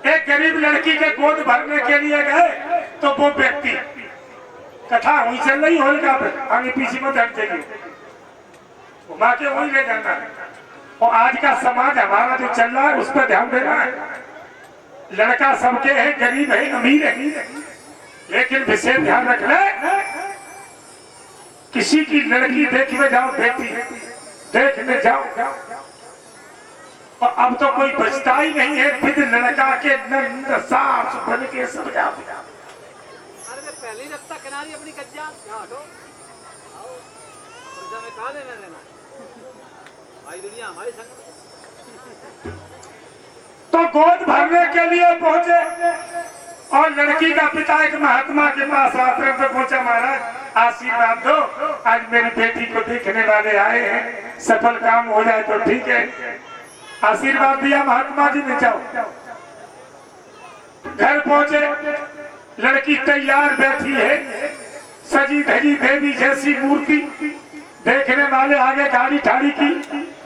एक गरीब लड़की के गोद भरने के लिए गए तो वो व्यक्ति कथा वही चल रही होलिका पे, आगे पीछे मत हट जाइए, घुमा के वही ले जाना है। और आज का समाज हमारा जो चल रहा है उस पर ध्यान देना है। लड़का सबके है, गरीब है, अमीर है, लेकिन विशेष ध्यान रखना, किसी की लड़की देखने जाओ, बेटी देखने जाओ, और अब तो कोई बचता ही नहीं है, फिर लड़का के नंद सास बन के सब जाओ। अरे पहले ही रखता किनारी अपनी कज्जा, यहाँ हटो, आओ, कज्जा में कहाँ लेना देना, भाई दुनिया हमारी संग। तो गोद भरने के लिए पहुंचे और लड़की का पिता एक महात्मा के पास आश्रम पे पहुंचा, महाराज आशीर्वाद दो, आज मेरी बेटी को देखने वाले आए हैं, सफल काम हो जाए तो ठीक है। आशीर्वाद दिया महात्मा जी ने, जाओ। घर पहुंचे, लड़की तैयार बैठी है, सजी धजी देवी जैसी मूर्ति, देखने वाले आगे गाड़ी ठाड़ी की,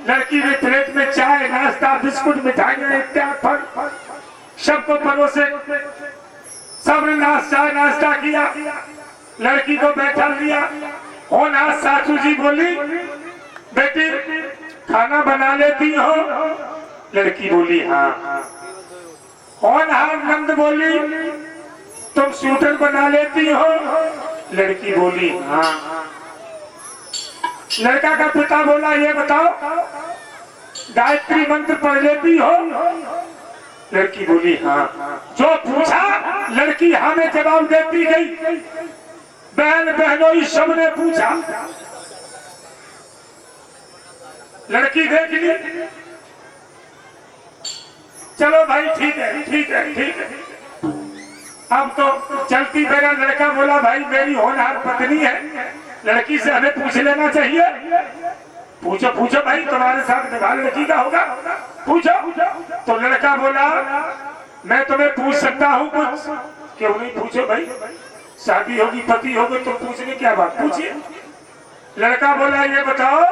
लड़की ने प्लेट में चाय, नाश्ता, बिस्कुट, मिठाइयां इत्यादि फल सबको परोसे, सबने चाय नाश्ता किया, लड़की को बैठा लिया। होनहार सासू जी बोली, बेटी खाना बना लेती हो? लड़की बोली हाँ। होनहार नंद बोली, तुम स्वेटर बना लेती हो? लड़की बोली हाँ। लड़का का पिता बोला, ये बताओ गायत्री मंत्र पढ़ लेती हो? लड़की बोली हाँ। जो पूछा लड़की हाँ में जवाब देती गई। बहन बहनों सब ने पूछा, लड़की देख ली, चलो भाई ठीक है ठीक है ठीक है। अब तो चलती मेरा लड़का बोला, भाई मेरी होनहार पत्नी है, लड़की से हमें पूछ लेना चाहिए। पूछो पूछो भाई, तुम्हारे साथ निभा लड़की का होगा, पूछो। तो लड़का बोला, मैं तुम्हें पूछ सकता हूँ कुछ? क्यों नहीं, पूछो भाई, शादी होगी पति होगी तो पूछने क्या बात, पूछिए। लड़का बोला, ये बताओ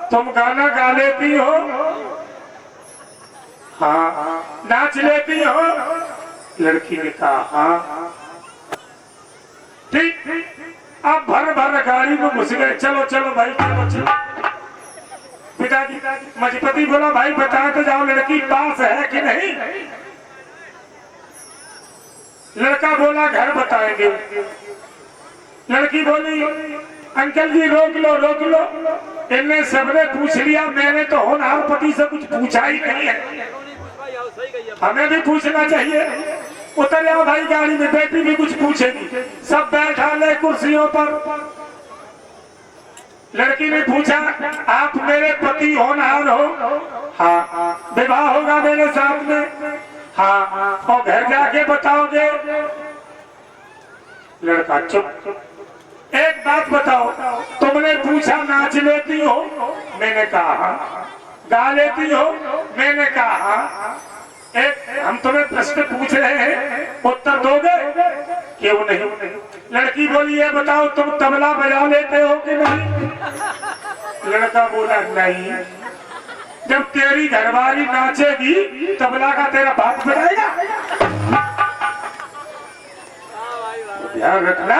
तुम गाना गा लेती हो? हाँ। नाच लेती हो? लड़की ने कहा हाँ। ठीक, अब भर भर गाड़ी में घुस गए, चलो चलो भाई चलो चलो। पिताजी मजपति बोला, भाई बता तो जाओ लड़की पास है कि नहीं? लड़का बोला, घर बताएंगे। लड़की बोली, अंकल जी रोक लो रोक लो, इनने सबने पूछ लिया, मैंने तो होनहार पति से कुछ पूछा ही नहीं है, हमें भी पूछना चाहिए। उतर आओ भाई गाड़ी में, बेटी भी कुछ पूछेगी। सब बैठा ले कुर्सियों पर। लड़की ने पूछा, आप मेरे पति होनहार हो? हाँ। विवाह होगा मेरे साथ में? हाँ। और घर जाके बताओगे? लड़का चुप। एक बात बताओ, तुमने पूछा नाच लेती हो? मैंने कहा हाँ। गा लेती हो? मैंने कहा हाँ। एक हम तुम्हें प्रश्न पूछ रहे हैं, उत्तर दोगे? क्यों नहीं? लड़की बोली, ये बताओ तुम तबला बजा लेते हो कि नहीं? लड़का बोला नहीं। जब तेरी घरवाली नाचेगी तबला का तेरा बाप बजाएगा? ध्यान रखना,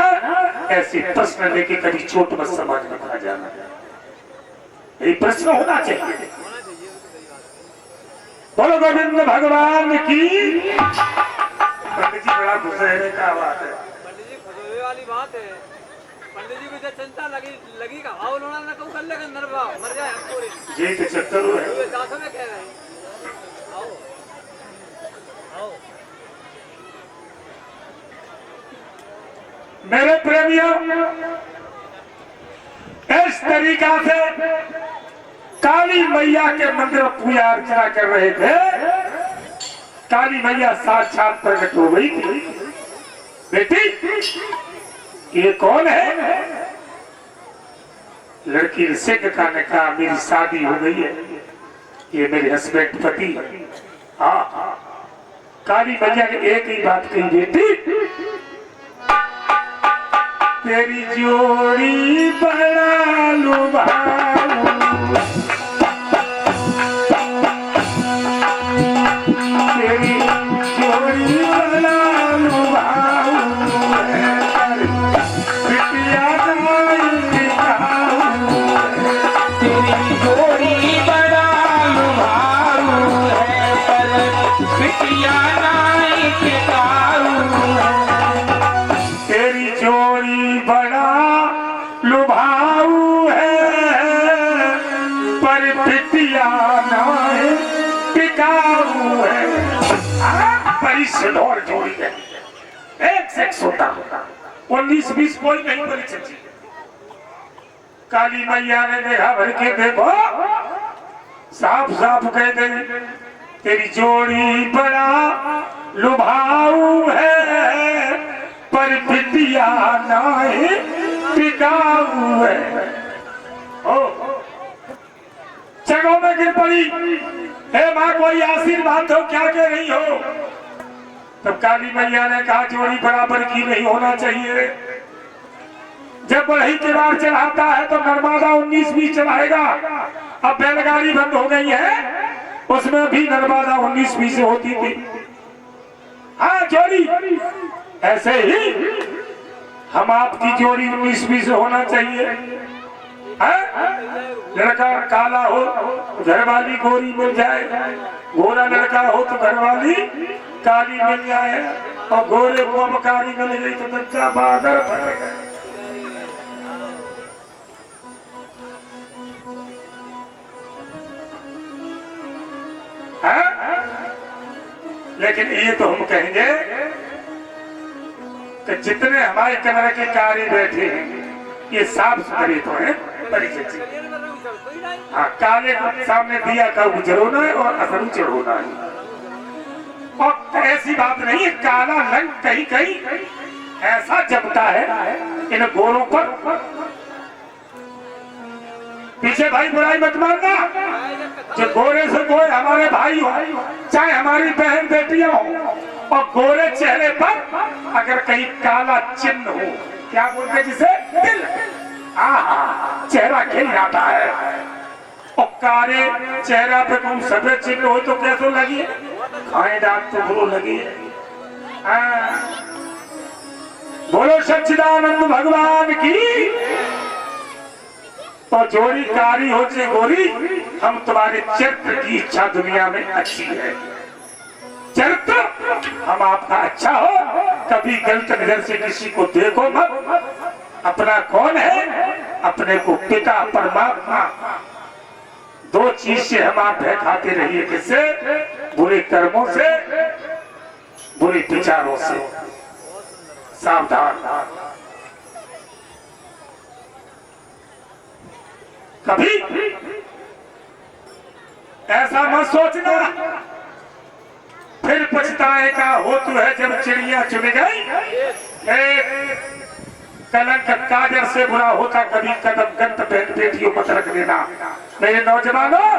ऐसी प्रश्न लेके कभी चोट मत समाज में खा जाना, ये प्रश्न होना चाहिए। बोलो गोविंद भगवान की। पंडित जी बड़ा गुस्से का बात है, पंडित जी फसवे वाली बात है। पंडित जी को जब चिंता लगी का भाव लोना ना कहूँ कर लेगा, नरभाव मर जाए हम पूरे। ये तो चक्कर है, दासों में कह रहे हैं। आओ आओ मेरे प्रेमियों, इस तरीका से काली मैया के मंदिर में पूजा अर्चना कर रहे थे। काली मैया साक्षात प्रकट हो गई थी। बेटी ये कौन है? लड़की से कहा, मेरी शादी हो गई है, ये मेरे हस्बैंड पति। हाँ। काली मैया ने एक ही बात कही, बेटी तेरी जोड़ी बड़ा लुभाऊ, तेरी जोड़ी बड़ा लुभाऊ है। चोरी बड़ा लुभाऊ है, पर पिटिया नाय टिकाऊ है। बड़ी सिलौर जोड़ी है, एक से एक सोता 19-20 कोई नहीं बड़ी चची। काली मैया ने देखा भर के देखो, साफ साफ कह दे तेरी जोड़ी बड़ा लुभाऊ है, पर पिटिया नाय टिकाऊ है। ओ जगहों में गिर पड़ी, हे माँ कोई आशीर्वाद दो, क्या कह रही हो? तब काली मैया ने कहा जोड़ी बराबर की नहीं होना चाहिए। जब बढ़ई के बार चढ़ाता है तो नर्मदा 19-20 चढ़ाएगा। अब बैलगाड़ी बंद हो गई है, उसमें भी नर्मदा 19-20 होती थी। हाँ जोड़ी ऐसे ही हम आपकी जोड़ी 19-20 होना चाहिए। लड़का काला हो घरवाली गोरी मिल जाए, गोरा लड़का हो तो घरवाली काली मिल जाए, और गोरे को अबकारी मिल गई तो बच्चा बादर फटेगा। लेकिन ये तो हम कहेंगे कि जितने हमारे कमरे के कार्य बैठे हैं ये साफ सुथरे तो है, परिचय। हाँ, काले को सामने दिया का उजरोना है और असर चढ़ोना है। और ऐसी बात नहीं है, काला रंग कहीं कहीं ऐसा जमता है इन गोरों पर। पीछे भाई बुराई मत मारना, जो गोरे से गोरे हमारे भाई हो, चाहे हमारी बहन बेटियां हो, और गोरे चेहरे पर अगर कहीं काला चिन्ह हो, क्या बोलते जिसे दिल, चेहरा खिल जाता है। और काले चेहरा पे तुम सफेद चिन्ह हो तो कैसे लगी, खाए डाक तो बुरो लगी। बोलो सच्चिदानंद भगवान की। तो जोड़ी कारी हो चाहे गोरी, हम तुम्हारे चरित्र की इच्छा दुनिया में अच्छी है। चरित्र हम आपका अच्छा हो, कभी गलत नजर से किसी को देखो मत। अपना कौन है, अपने को पिता परमात्मा, दो चीज से हम आप भय खाते रहिए, किससे? बुरे कर्मों से, बुरे विचारों से। सावधान। कभी ऐसा मत सोचना फिर पछताएगा। होती है जब चिड़िया चुन गई, कलंक काजर से बुरा होता कभी कदम गंत बेटियों मत रख देना। मेरे नौजवानों,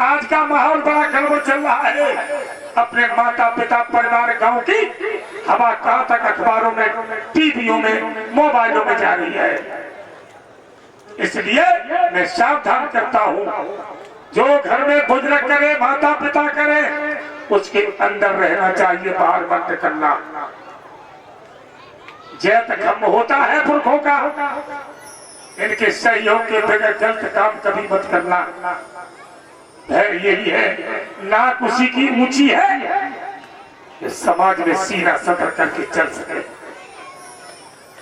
आज का माहौल बड़ा गड़बड़ चल रहा है। अपने माता पिता परिवार गांव की हवा कहां तक अखबारों में, टीवियों में, मोबाइलों में जा रही है। इसलिए मैं सावधान करता हूँ, जो घर में बुजुर्ग करे, माता पिता करे, उसके अंदर रहना चाहिए, बाहर बंद करना। जैत कम होता है पुरखों का, इनके सहयोग के बगैर गलत काम कभी मत करना। यही है, नाक उसी की ऊंची है कि समाज में सीना सतर करके चल सके।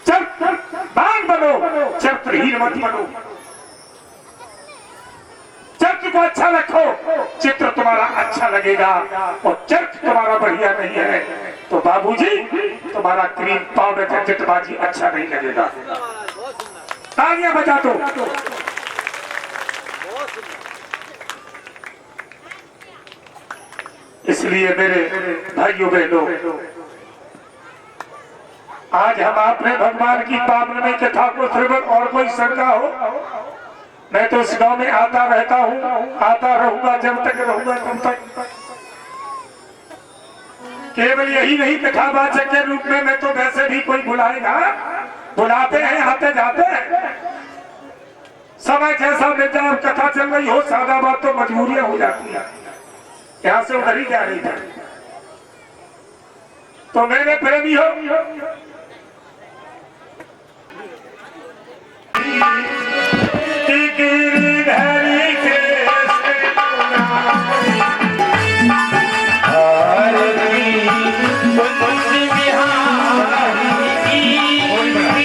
चरित्रवान बनो, चरित्रहीन मत बनो। चरित्र को अच्छा रखो, चित्र तुम्हारा अच्छा लगेगा। और चरित्र तुम्हारा बढ़िया नहीं है तो बाबूजी तुम्हारा क्रीम पाउडर झंझटबाजी अच्छा नहीं लगेगा। तालियां बजा दो। इसलिए मेरे भाइयों बहनों, आज हम आपने भगवान की पावन में कथा को श्रवण, और कोई शंका हो, मैं तो इस गांव में आता रहता हूँ, आता रहूंगा जब तक रहूंगा तब तक। केवल यही नहीं, कथावाचक के रूप में मैं तो वैसे भी कोई बुलाएगा, बुलाते हैं, आते जाते हैं। समय जैसा मिल जाए, कथा चल रही हो, सादा बात तो मजबूरियां हो जाती है, यहाँ से उधर ही जा रही है। तो मेरे प्रेमी हो, गिरधरी के बिहारी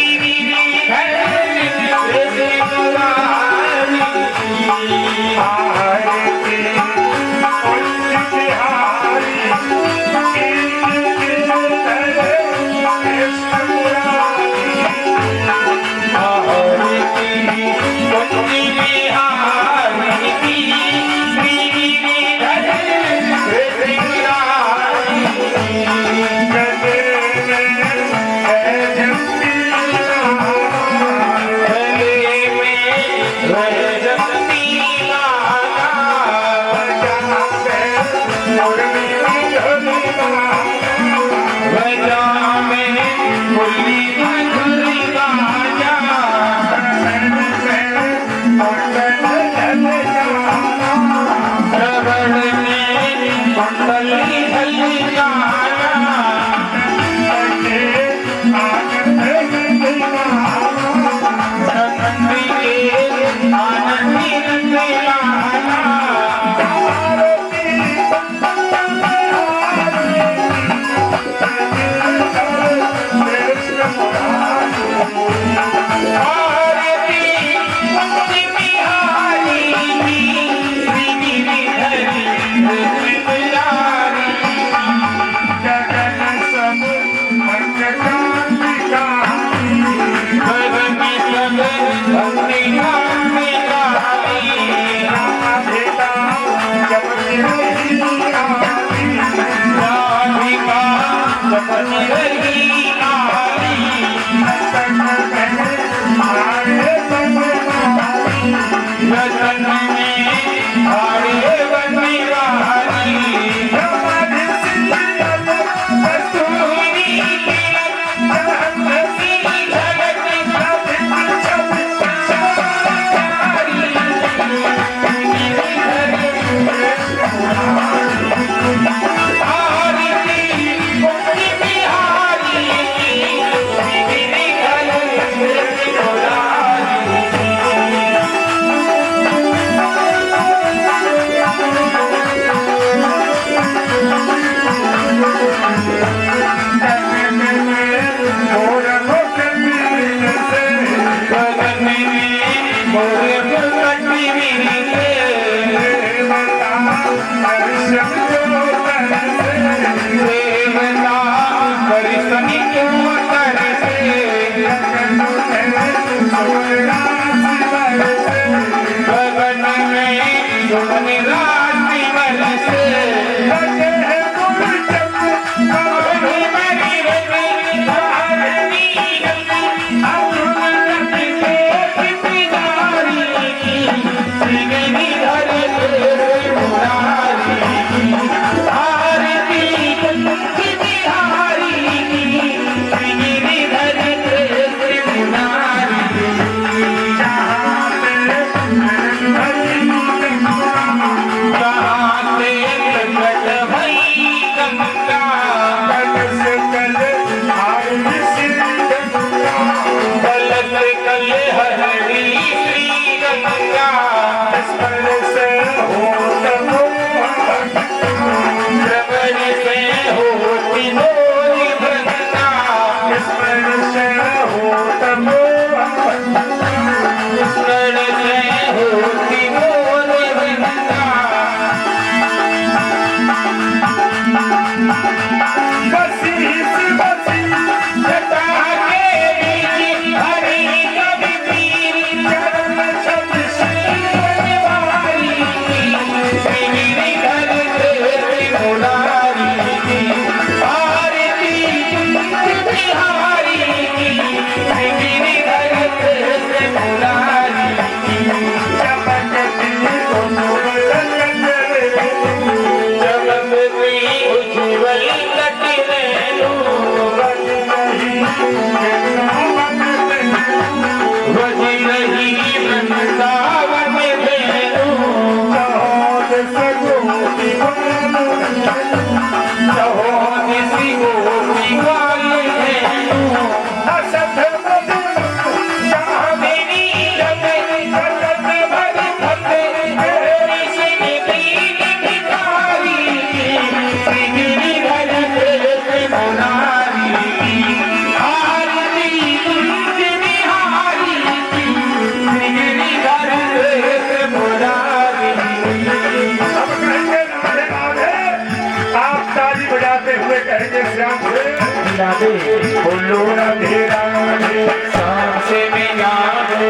बोलो राधे राधे श्याम से मिला दे,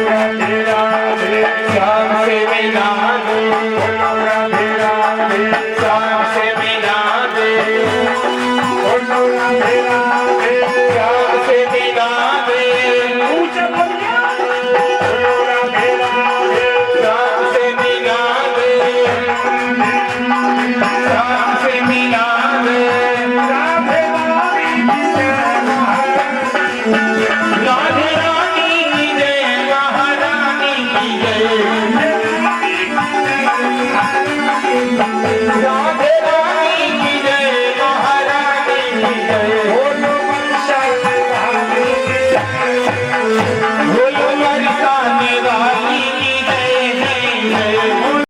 राधे राधे श्याम से मिला दे, बोलो राधे राधे श्याम से मिला दे, बोलो राधे राधे श्याम से मिला दे, ऊंचा बोलिए बोलो राधे राधे श्याम से मिला दे, श्याम से मिला दे, राधे राधे रानी की जय, महारानी की जय, राधे रानी की जय, महारानी की जय,